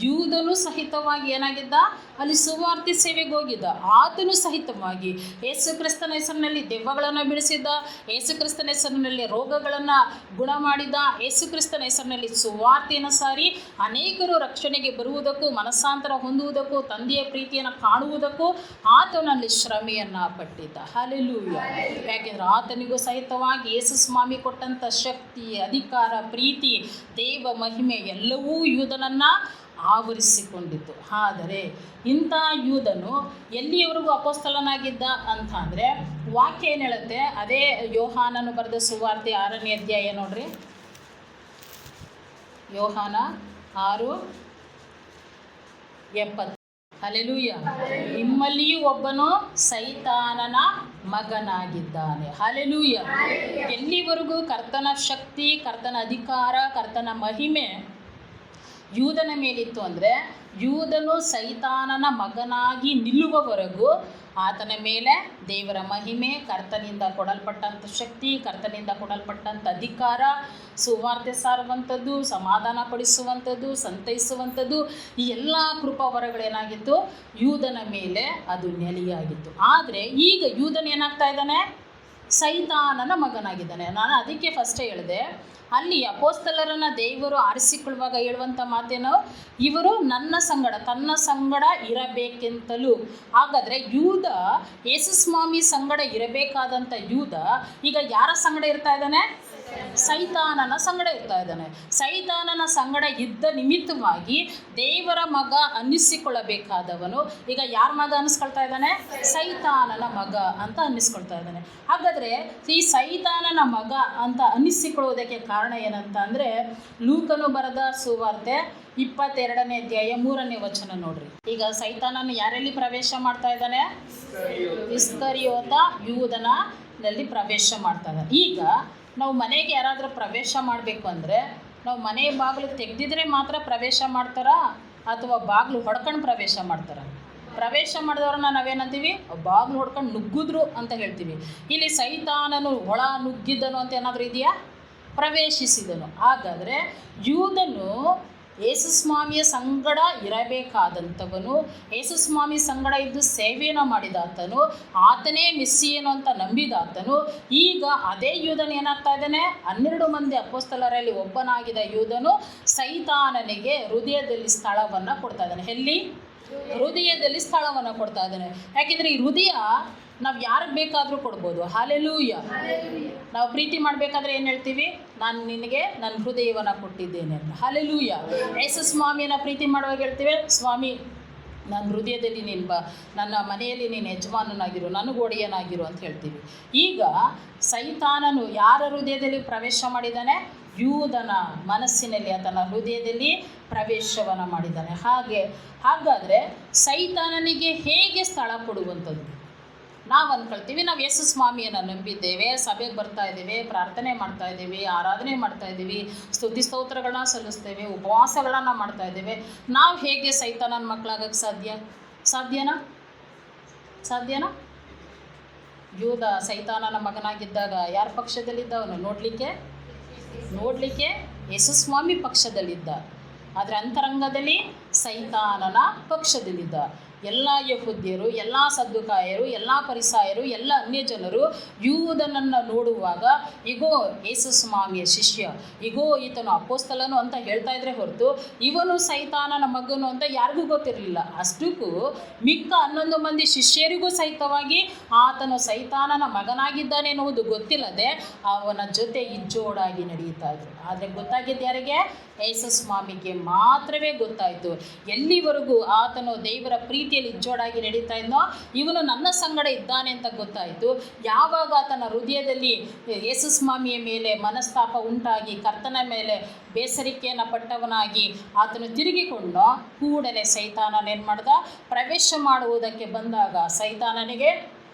ಯೂದನು ಸಹಿತವಾಗಿ ಏನಾಗಿದ್ದ? ಅಲ್ಲಿ ಸುವಾರ್ತೆ ಸೇವೆಗೆ ಹೋಗಿದ್ದ. ಆತನು ಸಹಿತವಾಗಿ ಯೇಸು ಕ್ರಿಸ್ತನ ಹೆಸರಿನಲ್ಲಿ ದೆವ್ವಗಳನ್ನು ಬಿಡಿಸಿದ್ದ, ಯೇಸು ಕ್ರಿಸ್ತನ ಹೆಸರಿನಲ್ಲಿ ರೋಗಗಳನ್ನು ಗುಣ ಮಾಡಿದ, ಯೇಸು ಕ್ರಿಸ್ತನ ಹೆಸರಿನಲ್ಲಿ ಸುವಾರ್ತೆಯನ್ನು ಸಾರಿ ಅನೇಕರು ರಕ್ಷಣೆಗೆ ಬರುವುದಕ್ಕೂ, ಮನಸ್ಸಾಂತರ ಹೊಂದುವುದಕ್ಕೂ, ತಂದೆಯ ಪ್ರೀತಿಯನ್ನು ಕಾಣುವುದಕ್ಕೂ ಆತನಲ್ಲಿ ಶ್ರಮೆಯನ್ನು ಪಟ್ಟಿದ್ದ. ಹಲ್ಲೆಲೂಯ. ಯಾಕೆಂದರೆ ಆತನಿಗೂ ಸಹಿತವಾಗಿ ಯೇಸು ಸ್ವಾಮಿ ಕೊಟ್ಟಂಥ ಶಕ್ತಿ, ಅಧಿಕಾರ, ಪ್ರೀತಿ, ದೇವ ಮಹಿಮೆ ಎಲ್ಲವೂ ಯೂದನನ್ನು ಆವರಿಸಿಕೊಂಡಿತ್ತು. ಆದರೆ ಇಂಥ ಯೂದನು ಎಲ್ಲಿಯವರೆಗೂ ಅಪೊಸ್ತಲನಾಗಿದ್ದ ಅಂತ ಅಂದರೆ ವಾಕ್ಯ ಏನು ಹೇಳುತ್ತೆ? ಅದೇ ಯೋಹಾನನು ಬರೆದ ಸುವಾರ್ತೆ 6ನೇ ಅಧ್ಯಾಯ ನೋಡ್ರಿ. ಯೋಹಾನ 6:70. ಹಲ್ಲೆಲೂಯ. ನಿಮ್ಮಲ್ಲಿಯೂ ಒಬ್ಬನು ಸೈತಾನನ ಮಗನಾಗಿದ್ದಾನೆ. ಹಲ್ಲೆಲೂಯ. ಎಲ್ಲಿವರೆಗೂ ಕರ್ತನ ಶಕ್ತಿ, ಕರ್ತನ ಅಧಿಕಾರ, ಕರ್ತನ ಮಹಿಮೆ ಯೂದನ ಮೇಲಿತ್ತು ಅಂದರೆ ಯೂದನು ಸೈತಾನನ ಮಗನಾಗಿ ನಿಲ್ಲುವವರೆಗೂ ಆತನ ಮೇಲೆ ದೇವರ ಮಹಿಮೆ, ಕರ್ತನಿಂದ ಕೊಡಲ್ಪಟ್ಟಂಥ ಶಕ್ತಿ, ಕರ್ತನಿಂದ ಕೊಡಲ್ಪಟ್ಟಂಥ ಅಧಿಕಾರ, ಸುವಾರ್ತೆ ಸಾರುವಂಥದ್ದು, ಸಮಾಧಾನ ಪಡಿಸುವಂಥದ್ದು, ಸಂತೈಸುವಂಥದ್ದು, ಈ ಎಲ್ಲ ಕೃಪಾವರಗಳೇನಾಗಿತ್ತು? ಯೂದನ ಮೇಲೆ ಅದು ನೆಲೆಯಾಗಿತ್ತು. ಆದರೆ ಈಗ ಯೂದನ ಏನಾಗ್ತಾ ಇದ್ದಾನೆ? ಸೈತಾನನ ಮಗನಾಗಿದ್ದಾನೆ. ನಾನು ಅದಕ್ಕೆ ಫಸ್ಟೇ ಹೇಳಿದೆ, ಅಲ್ಲಿ ಅಪೊಸ್ತಲರನ್ನು ದೇವರು ಆರಿಸಿಕೊಳ್ಳುವಾಗ ಹೇಳುವಂಥ ಮಾತೇನು? ಇವರು ನನ್ನ ಸಂಗಡ, ತನ್ನ ಸಂಗಡ ಇರಬೇಕೆಂತಲೂ. ಹಾಗಾದರೆ ಯೂದ ಯೇಸು ಸ್ವಾಮಿ ಸಂಗಡ ಇರಬೇಕಾದಂಥ ಯೂದ ಈಗ ಯಾರ ಸಂಗಡ ಇರ್ತಾ ಇದ್ದಾನೆ? ಸೈತಾನನ ಸಂಗಡ ಇರ್ತಾ ಇದ್ದಾನೆ. ಸೈತಾನನ ಸಂಗಡ ಇದ್ದ ನಿಮಿತ್ತವಾಗಿ ದೇವರ ಮಗ ಅನ್ನಿಸಿಕೊಳ್ಳಬೇಕಾದವನು ಈಗ ಯಾರ ಮಗ ಅನ್ನಿಸ್ಕೊಳ್ತಾ ಇದ್ದಾನೆ? ಸೈತಾನನ ಮಗ ಅಂತ ಅನ್ನಿಸ್ಕೊಳ್ತಾ ಇದ್ದಾನೆ. ಹಾಗಾದರೆ ಈ ಸೈತಾನನ ಮಗ ಅಂತ ಅನ್ನಿಸಿಕೊಳ್ಳುವುದಕ್ಕೆ ಕಾರಣ ಏನಂತ ಅಂದರೆ ಲೂಕನು ಬರೆದ ಸುವಾರ್ತೆ 22ನೇ ಅಧ್ಯಾಯ 3ನೇ ವಚನ ನೋಡ್ರಿ. ಈಗ ಸೈತಾನನು ಯಾರಲ್ಲಿ ಪ್ರವೇಶ ಮಾಡ್ತಾ ಇದ್ದಾನೆ? ಇಸ್ಕರಿಯೋತ ಯೂದನಲ್ಲಿ ಪ್ರವೇಶ ಮಾಡ್ತಾ ಇದ್ದಾನೆ. ಈಗ ನಾವು ಮನೆಗೆ ಯಾರಾದರೂ ಪ್ರವೇಶ ಮಾಡಬೇಕು ಅಂದರೆ ನಾವು ಮನೆ ಬಾಗಿಲು ತೆಗೆದಿದ್ರೆ ಮಾತ್ರ ಪ್ರವೇಶ ಮಾಡ್ತಾರಾ ಅಥವಾ ಬಾಗಿಲು ಹೊಡ್ಕೊಂಡು ಪ್ರವೇಶ ಮಾಡ್ತಾರಾ? ಪ್ರವೇಶ ಮಾಡಿದವ್ರನ್ನ ನಾವೇನಂತೀವಿ? ಬಾಗಿಲು ಹೊಡ್ಕೊಂಡು ನುಗ್ಗಿದ್ರು ಅಂತ ಹೇಳ್ತೀವಿ. ಇಲ್ಲಿ ಸೈತಾನನು ಒಳ ನುಗ್ಗಿದ್ದನು ಅಂತ ಏನಾದರೂ ಇದೆಯಾ? ಪ್ರವೇಶಿಸಿದನು. ಹಾಗಾದರೆ ಯೂದನು ಯೇಸುಸ್ವಾಮಿಯ ಸಂಗಡ ಇರಬೇಕಾದಂಥವನು, ಯೇಸುಸ್ವಾಮಿ ಸಂಗಡ ಇದ್ದು ಸೇವೆಯನ್ನು ಮಾಡಿದಾತನು, ಆತನೇ ಮೆಸ್ಸಿಯನು ಅಂತ ನಂಬಿದಾತನು. ಈಗ ಅದೇ ಯೂದನು ಏನಾಗ್ತಾ ಇದ್ದಾನೆ? 12 ಮಂದಿ ಅಪೊಸ್ತಲರಲ್ಲಿ ಒಬ್ಬನಾಗಿದ್ದ ಯೂದನು ಸೈತಾನನಿಗೆ ಹೃದಯದಲ್ಲಿ ಸ್ಥಳವನ್ನು ಕೊಡ್ತಾ ಇದ್ದಾನೆ. ಎಲ್ಲಿ? ಹೃದಯದಲ್ಲಿ ಸ್ಥಳವನ್ನು ಕೊಡ್ತಾ ಇದ್ದಾನೆ. ಯಾಕೆಂದರೆ ಈ ಹೃದಯ ನಾವು ಯಾರಿಗೆ ಬೇಕಾದರೂ ಕೊಡ್ಬೋದು. ಹಲ್ಲೆಲೂಯಾ. ನಾವು ಪ್ರೀತಿ ಮಾಡಬೇಕಾದ್ರೆ ಏನು ಹೇಳ್ತೀವಿ? ನಾನು ನಿನಗೆ ನನ್ನ ಹೃದಯವನ್ನು ಕೊಟ್ಟಿದ್ದೇನೆ ಅಂತ. ಹಲ್ಲೆಲೂಯಾ. ಯೇಸು ಸ್ವಾಮಿಯನ್ನು ಪ್ರೀತಿ ಮಾಡುವಾಗ ಹೇಳ್ತೀವಿ, ಸ್ವಾಮಿ ನನ್ನ ಹೃದಯದಲ್ಲಿ ನೀನು ನನ್ನ ಮನೆಯಲ್ಲಿ ನೀನು ಯಜಮಾನನಾಗಿರು, ನನಗೆ ಒಡೆಯನಾಗಿರು ಅಂತ ಹೇಳ್ತೀವಿ. ಈಗ ಸೈತಾನನು ಯಾರ ಹೃದಯದಲ್ಲಿ ಪ್ರವೇಶ ಮಾಡಿದ್ದಾನೆ? ಯೂದನ ಮನಸ್ಸಿನಲ್ಲಿ, ಆತನ ಹೃದಯದಲ್ಲಿ ಪ್ರವೇಶವನ್ನು ಮಾಡಿದ್ದಾನೆ. ಹಾಗಾದರೆ ಸೈತಾನನಿಗೆ ಹೇಗೆ ಸ್ಥಳ ಕೊಡುವಂಥದ್ದು? ನಾವು ಅಂದ್ಕೊಳ್ತೀವಿ, ನಾವು ಯೇಸು ಸ್ವಾಮಿಯನ್ನು ನಂಬಿದ್ದೇವೆ, ಸಭೆಗೆ ಬರ್ತಾ ಇದ್ದೇವೆ, ಪ್ರಾರ್ಥನೆ ಮಾಡ್ತಾ ಇದ್ದೀವಿ, ಆರಾಧನೆ ಮಾಡ್ತಾ ಇದ್ದೀವಿ, ಸ್ತುತಿ ಸ್ತೋತ್ರಗಳನ್ನ ಸಲ್ಲಿಸ್ತೇವೆ, ಉಪವಾಸಗಳನ್ನು ಮಾಡ್ತಾ ಇದ್ದೇವೆ, ನಾವು ಹೇಗೆ ಸೈತಾನನ ಮಕ್ಕಳಾಗಕ್ಕೆ ಸಾಧ್ಯನಾ? ಯೂದ ಸೈತಾನನ ಮಗನಾಗಿದ್ದಾಗ ಯಾರ ಪಕ್ಷದಲ್ಲಿದ್ದವನು? ನೋಡಲಿಕ್ಕೆ ಯೇಸು ಸ್ವಾಮಿ ಪಕ್ಷದಲ್ಲಿದ್ದ, ಆದರೆ ಅಂತರಂಗದಲ್ಲಿ ಸೈತಾನನ ಪಕ್ಷದಲ್ಲಿದ್ದ. ಎಲ್ಲ ಯಹೂದ್ಯರು, ಎಲ್ಲ ಸದ್ದುಕಾಯರು, ಎಲ್ಲ ಫರಿಸಾಯರು, ಎಲ್ಲ ಅನ್ಯಜನರು ಯೂದನನ್ನು ನೋಡುವಾಗ ಇಗೋ ಯೇಸು ಸ್ವಾಮಿಯ ಶಿಷ್ಯ, ಇಗೋ ಈತನು ಅಪೊಸ್ತಲನು ಅಂತ ಹೇಳ್ತಾ ಇದ್ರೆ ಹೊರತು ಇವನು ಸೈತಾನನ ಮಗನು ಅಂತ ಯಾರಿಗೂ ಗೊತ್ತಿರಲಿಲ್ಲ. ಅಷ್ಟಕ್ಕೂ ಮಿಕ್ಕ 11 ಮಂದಿ ಶಿಷ್ಯರಿಗೂ ಸಹಿತವಾಗಿ ಆತನು ಸೈತಾನನ ಮಗನಾಗಿದ್ದಾನೆ ಎನ್ನುವುದು ಗೊತ್ತಿಲ್ಲದೆ ಅವನ ಜೊತೆ ಇಜ್ಜೋಡಾಗಿ ನಡೀತಾ ಇದ್ರು. ಆದರೆ ಗೊತ್ತಾಗಿದ್ದು ಯಾರಿಗೆ? ಯೇಸು ಸ್ವಾಮಿಗೆ ಮಾತ್ರವೇ ಗೊತ್ತಾಯಿತು. ಎಲ್ಲಿವರೆಗೂ ಆತನು ದೇವರ ಪ್ರೀತಿಯಲ್ಲಿ ಇಜ್ಜೋಡಾಗಿ ನಡೀತಾ ಇದ್ನೋ ಇವನು ನನ್ನ ಸಂಗಡ ಇದ್ದಾನೆ ಅಂತ ಗೊತ್ತಾಯಿತು. ಯಾವಾಗ ಆತನ ಹೃದಯದಲ್ಲಿ ಯೇಸು ಸ್ವಾಮಿಯ ಮೇಲೆ ಮನಸ್ತಾಪ ಉಂಟಾಗಿ ಕರ್ತನ ಮೇಲೆ ಬೇಸರಿಕೆಯನ್ನು ಪಟ್ಟವನಾಗಿ ಆತನು ತಿರುಗಿಕೊಂಡು ಕೂಡಲೇ ಸೈತಾನನೇನು ಮಾಡ್ದ? ಪ್ರವೇಶ ಮಾಡುವುದಕ್ಕೆ ಬಂದಾಗ ಸೈತಾನನಿಗೆ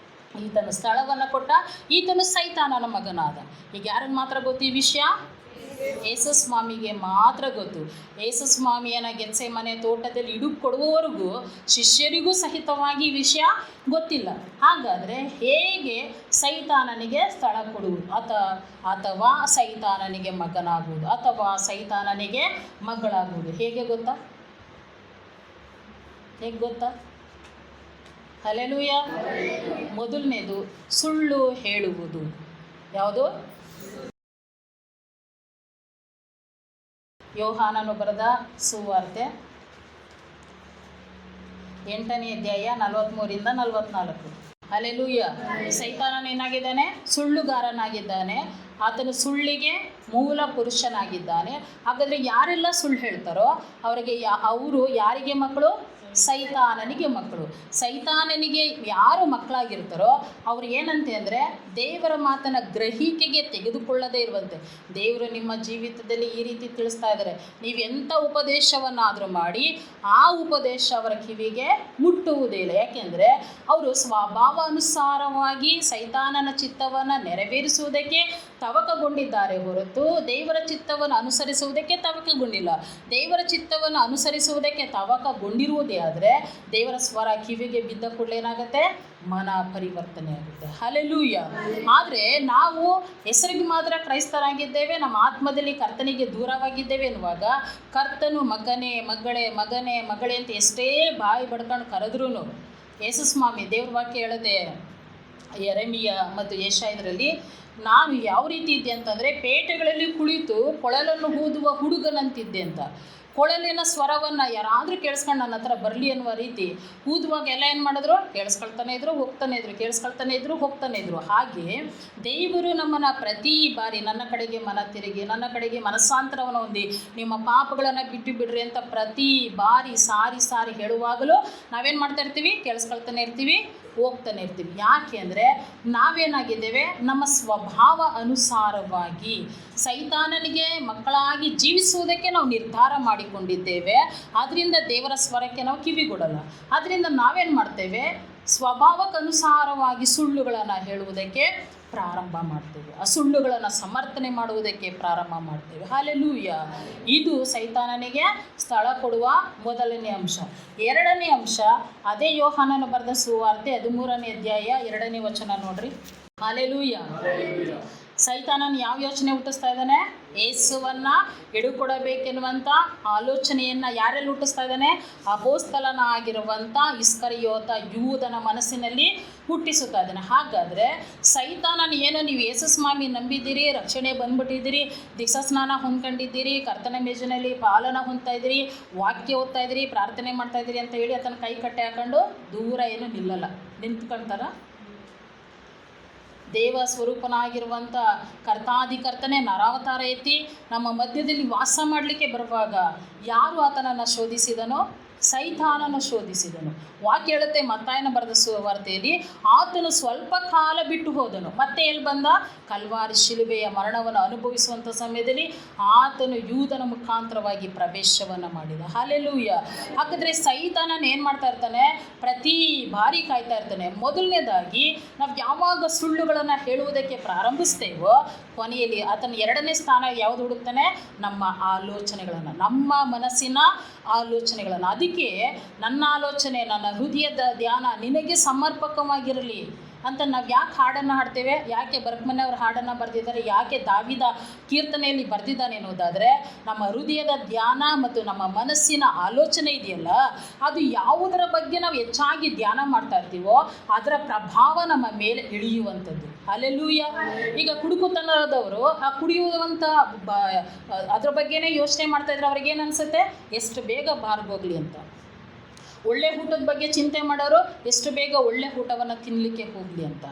ಈತನು ಸ್ಥಳವನ್ನು ಕೊಟ್ಟ. ಈತನು ಸೈತಾನನ ಮಗನಾದ. ಈಗ ಯಾರಿಗೆ ಮಾತ್ರ ಗೊತ್ತು ಈ ವಿಷಯ? ಯೇಸು ಸ್ವಾಮಿಗೆ ಮಾತ್ರ ಗೊತ್ತು. ಯೇಸು ಸ್ವಾಮಿಯನ್ನು ಗೆತ್ಸೆಮನೆ ತೋಟದಲ್ಲಿ ಕೊಡುವವರೆಗೂ ಶಿಷ್ಯರಿಗೂ ಸಹಿತವಾಗಿ ಈ ವಿಷಯ ಗೊತ್ತಿಲ್ಲ. ಹಾಗಾದರೆ ಹೇಗೆ ಸೈತಾನನಿಗೆ ಸ್ಥಳ ಕೊಡುವುದು ಅಥವಾ ಸೈತಾನನಿಗೆ ಮಗನಾಗುವುದು ಅಥವಾ ಸೈತಾನನಿಗೆ ಮಗಳಾಗುವುದು ಹೇಗೆ ಗೊತ್ತಾ? ಹಲ್ಲೆಲೂಯಾ. ಮೊದಲನೇದು ಸುಳ್ಳು ಹೇಳುವುದು. ಯಾವುದು? ಯೋಹಾನನು ಬರೆದ ಸುವಾರ್ತೆ 8ನೇ ಅಧ್ಯಾಯ 43ರಿಂದ 44. ಹಲ್ಲೆಲೂಯಾ. ಸೈತಾನನು ಏನಾಗಿದ್ದಾನೆ? ಸುಳ್ಳುಗಾರನಾಗಿದ್ದಾನೆ. ಆತನು ಸುಳ್ಳಿಗೆ ಮೂಲ ಪುರುಷನಾಗಿದ್ದಾನೆ. ಹಾಗಾದರೆ ಯಾರೆಲ್ಲ ಸುಳ್ಳು ಹೇಳ್ತಾರೋ ಅವರು ಯಾರಿಗೆ ಮಕ್ಕಳು? ಸೈತಾನನಿಗೆ ಮಕ್ಕಳು. ಸೈತಾನನಿಗೆ ಯಾರು ಮಕ್ಕಳಾಗಿರ್ತಾರೋ ಅವ್ರು ಏನಂತೆ ಅಂದರೆ ದೇವರ ಮಾತನ್ನು ಗ್ರಹಿಕೆಗೆ ತೆಗೆದುಕೊಳ್ಳದೇ ಇರುವಂತೆ. ದೇವರು ನಿಮ್ಮ ಜೀವಿತದಲ್ಲಿ ಈ ರೀತಿ ತಿಳಿಸ್ತಾ ಇದ್ದಾರೆ, ನೀವೆಂಥ ಉಪದೇಶವನ್ನಾದರೂ ಮಾಡಿ ಆ ಉಪದೇಶ ಅವರ ಕಿವಿಗೆ ಮುಟ್ಟುವುದೇ ಇಲ್ಲ. ಯಾಕೆಂದರೆ ಅವರು ಸ್ವಭಾವಾನುಸಾರವಾಗಿ ಸೈತಾನನ ಚಿತ್ತವನ್ನು ನೆರವೇರಿಸುವುದಕ್ಕೆ ತವಕಗೊಂಡಿದ್ದಾರೆ ಹೊರತು ದೇವರ ಚಿತ್ತವನ್ನು ಅನುಸರಿಸುವುದಕ್ಕೆ ತವಕಗೊಂಡಿಲ್ಲ. ದೇವರ ಚಿತ್ತವನ್ನು ಅನುಸರಿಸುವುದಕ್ಕೆ ತವಕಗೊಂಡಿರುವುದೇ ಆದರೆ ದೇವರ ಸ್ವರ ಕಿವಿಗೆ ಬಿದ್ದ ಕೂಡಲೇ ಏನಾಗುತ್ತೆ? ಮನ ಪರಿವರ್ತನೆ ಆಗುತ್ತೆ. ಹಲ್ಲೆಲೂಯಾ. ಆದರೆ ನಾವು ಹೆಸರಿಗೆ ಮಾತ್ರ ಕ್ರೈಸ್ತರಾಗಿದ್ದೇವೆ, ನಮ್ಮ ಆತ್ಮದಲ್ಲಿ ಕರ್ತನಿಗೆ ದೂರವಾಗಿದ್ದೇವೆ ಎನ್ನುವಾಗ ಕರ್ತನು ಮಗನೇ ಮಗಳೇ ಮಗನೇ ಮಗಳೇ ಅಂತ ಎಷ್ಟೇ ಬಾಯಿ ಬಡ್ಕೊಂಡು ಕರೆದ್ರೂ ಯೇಸು ಸ್ವಾಮಿ ದೇವ್ರ ವಾಕ್ಯ ಹೇಳದೆ ಯೆರೆಮೀಯ ಮತ್ತು ಯೆಶಾಯದಲ್ಲಿ ನಾನು ಯಾವ ರೀತಿ ಇದ್ದೆ ಅಂತಂದರೆ ಪೇಟೆಗಳಲ್ಲಿ ಕುಳಿತು ಕೊಳಲನ್ನು ಊದುವ ಹುಡುಗನಂತಿದ್ದೆ ಅಂತ. ಕೊಳಲಿನ ಸ್ವರವನ್ನು ಯಾರಾದರೂ ಕೇಳಿಸ್ಕೊಂಡು ನನ್ನ ಹತ್ರ ಬರಲಿ ಅನ್ನುವ ರೀತಿ ಊದುವಾಗ ಎಲ್ಲ ಏನು ಮಾಡಿದ್ರು? ಕೇಳಿಸ್ಕೊಳ್ತಾನೆ ಇದ್ರು, ಹೋಗ್ತಾನೆ ಇದ್ರು. ಹಾಗೆ ದೇವರು ನಮ್ಮನ್ನು ಪ್ರತಿ ಬಾರಿ ನನ್ನ ಕಡೆಗೆ ಮನ ತಿರುಗಿ, ನನ್ನ ಕಡೆಗೆ ಮನಸ್ಸಾಂತರವನ್ನು ಹೊಂದಿ, ನಿಮ್ಮ ಪಾಪಗಳನ್ನು ಬಿಟ್ಟು ಬಿಡ್ರಿ ಅಂತ ಪ್ರತಿ ಬಾರಿ ಸಾರಿ ಹೇಳುವಾಗಲೂ ನಾವೇನು ಮಾಡ್ತಾ ಇರ್ತೀವಿ? ಕೇಳಿಸ್ಕೊಳ್ತಾನೆ ಇರ್ತೀವಿ, ಹೋಗ್ತಾನೆ ಇರ್ತೀವಿ. ಯಾಕೆ ಅಂದರೆ ನಾವೇನಾಗಿದ್ದೇವೆ? ನಮ್ಮ ಸ್ವಭಾವ ಅನುಸಾರವಾಗಿ ಸೈತಾನನಿಗೆ ಮಕ್ಕಳಾಗಿ ಜೀವಿಸುವುದಕ್ಕೆ ನಾವು ನಿರ್ಧಾರ ಮಾಡಿಕೊಂಡಿದ್ದೇವೆ. ಆದ್ದರಿಂದ ದೇವರ ಸ್ವರಕ್ಕೆ ನಾವು ಕಿವಿಗೊಡಲ್ಲ. ಆದ್ದರಿಂದ ನಾವೇನು ಮಾಡ್ತೇವೆ? ಸ್ವಭಾವಕ್ಕನುಸಾರವಾಗಿ ಸುಳ್ಳುಗಳನ್ನು ಹೇಳುವುದಕ್ಕೆ ಪ್ರಾರಂಭ ಮಾಡ್ತೇವೆ, ಆ ಸುಳ್ಳುಗಳನ್ನು ಸಮರ್ಥನೆ ಮಾಡುವುದಕ್ಕೆ ಪ್ರಾರಂಭ ಮಾಡ್ತೇವೆ. ಹಲ್ಲೆಲೂಯಾ. ಇದು ಸೈತಾನನಿಗೆ ಸ್ಥಳ ಕೊಡುವ ಮೊದಲನೇ ಅಂಶ. ಎರಡನೇ ಅಂಶ ಅದೇ ಯೋಹಾನನು ಬರೆದ ಸುವಾರ್ತೆ 13ನೇ ಅಧ್ಯಾಯ 2ನೇ ವಚನ ನೋಡ್ರಿ. ಹಲ್ಲೆಲೂಯಾ. ಸೈತಾನನ ಯಾವ ಯೋಚನೆ ಹುಟ್ಟಿಸ್ತಾ ಇದ್ದಾನೆ? ಯೇಸುವನ್ನು ಹಿಡುಕೊಡಬೇಕೆನ್ನುವಂಥ ಆಲೋಚನೆಯನ್ನು ಯಾರೆಲ್ಲಿ ಹುಟ್ಟಿಸ್ತಾ ಇದ್ದಾನೆ? ಅಪೊಸ್ತಲನಾಗಿರುವಂಥ ಇಸ್ಕರಿಯೋತ ಯೂದನ ಮನಸ್ಸಿನಲ್ಲಿ ಹುಟ್ಟಿಸುತ್ತಾ ಇದ್ದಾನೆ. ಹಾಗಾದರೆ ಸೈತಾನನ ಏನು, ನೀವು ಯೇಸು ಸ್ವಾಮಿ ನಂಬಿದ್ದೀರಿ, ರಕ್ಷಣೆ ಬಂದ್ಬಿಟ್ಟಿದ್ದೀರಿ, ದೀಕ್ಷಾಸ್ನಾನ ಹೊಂದ್ಕೊಂಡಿದ್ದೀರಿ, ಕರ್ತನ ಮೇಜಿನಲ್ಲಿ ಪಾಲನ ಹೊಂದ್ತಾ ಇದ್ದೀರಿ, ವಾಕ್ಯ ಓದ್ತಾ ಇದ್ದೀರಿ, ಪ್ರಾರ್ಥನೆ ಮಾಡ್ತಾ ಇದ್ದೀರಿ ಅಂತ ಹೇಳಿ ಆತನ ಕೈ ಕಟ್ಟೆ ಹಾಕೊಂಡು ದೂರ ಏನು ನಿಲ್ಲಲ್ಲ, ನಿಂತ್ಕೊಳ್ತಾರ? ದೇವ ಸ್ವರೂಪನಾಗಿರುವಂಥ ಕರ್ತಾಧಿಕರ್ತನೆ ನರಾವತಾರ ಎತ್ತಿ ನಮ್ಮ ಮಧ್ಯದಲ್ಲಿ ವಾಸ ಮಾಡಲಿಕ್ಕೆ ಬರುವಾಗ ಯಾರು ಆತನನ್ನು ಶೋಧಿಸಿದನೋ? ಸೈತಾನನ ಶೋಧಿಸಿದನು. ವಾಕ್ಯ ಹೇಳುತ್ತೆ ಮತ್ತಾಯನ ಬರೆದ ಸುವಾರ್ತೆಯಲ್ಲಿ, ಆತನು ಸ್ವಲ್ಪ ಕಾಲ ಬಿಟ್ಟು ಹೋದನು. ಮತ್ತೆ ಎಲ್ಲಿ ಬಂದ? ಕಲ್ವಾರಿ ಶಿಲುಬೆಯ ಮರಣವನ್ನು ಅನುಭವಿಸುವಂಥ ಸಮಯದಲ್ಲಿ ಆತನು ಯೂದನ ಮುಖಾಂತರವಾಗಿ ಪ್ರವೇಶವನ್ನು ಮಾಡಿದ. ಹಲ್ಲೆಲೂಯಾ. ಹಾಗಾದರೆ ಸೈತಾನನ ಏನು ಮಾಡ್ತಾ ಇರ್ತಾನೆ? ಪ್ರತಿ ಬಾರಿ ಕಾಯ್ತಾ ಇರ್ತಾನೆ. ಮೊದಲನೇದಾಗಿ ನಾವು ಯಾವಾಗ ಸುಳ್ಳುಗಳನ್ನು ಹೇಳುವುದಕ್ಕೆ ಪ್ರಾರಂಭಿಸ್ತೇವೋ ಕೊನೆಯಲ್ಲಿ ಆತನ ಎರಡನೇ ಸ್ಥಾನ ಯಾವುದು ಹುಡುಕ್ತಾನೆ? ನಮ್ಮ ಆಲೋಚನೆಗಳನ್ನು, ನಮ್ಮ ಮನಸ್ಸಿನ ಆಲೋಚನೆಗಳನ್ನು. ಅದಕ್ಕೆ ನನ್ನ ಆಲೋಚನೆ, ನನ್ನ ಹೃದಯದ ಧ್ಯಾನ ನಿನಗೆ ಸಮರ್ಪಕವಾಗಿರಲಿ ಅಂತ ನಾವು ಯಾಕೆ ಹಾಡನ್ನು ಹಾಡ್ತೇವೆ? ಯಾಕೆ ಬರ್ಕ್ಮನ್ನವ್ರ ಹಾಡನ್ನು ಬರೆದಿದ್ದಾರೆ? ಯಾಕೆ ದಾವಿದ ಕೀರ್ತನೆಯಲ್ಲಿ ಬರೆದಿದ್ದಾನೆ ಅನ್ನೋದಾದರೆ, ನಮ್ಮ ಹೃದಯದ ಧ್ಯಾನ ಮತ್ತು ನಮ್ಮ ಮನಸ್ಸಿನ ಆಲೋಚನೆ ಇದೆಯಲ್ಲ, ಅದು ಯಾವುದರ ಬಗ್ಗೆ ನಾವು ಹೆಚ್ಚಾಗಿ ಧ್ಯಾನ ಮಾಡ್ತಾ ಇರ್ತೀವೋ ಅದರ ಪ್ರಭಾವ ನಮ್ಮ ಮೇಲೆ ಇಳಿಯುವಂಥದ್ದು. ಹಲ್ಲೆಲೂಯಾ. ಈಗ ಕುಡುಕುತನದವರು ಆ ಕುಡಿಯುವಂಥ ಅದ್ರ ಬಗ್ಗೆನೇ ಯೋಚನೆ ಮಾಡ್ತಾಯಿದ್ರೆ ಅವ್ರಿಗೇನು ಅನಿಸುತ್ತೆ? ಎಷ್ಟು ಬೇಗ ಬಾರ್ಗೋಗ್ಲಿ ಅಂತ. ಒಳ್ಳೆ ಊಟದ ಬಗ್ಗೆ ಚಿಂತೆ ಮಾಡೋರು ಎಷ್ಟು ಬೇಗ ಒಳ್ಳೆ ಊಟವನ್ನು ತಿನ್ನಲಿಕ್ಕೆ ಹೋಗಲಿ ಅಂತ.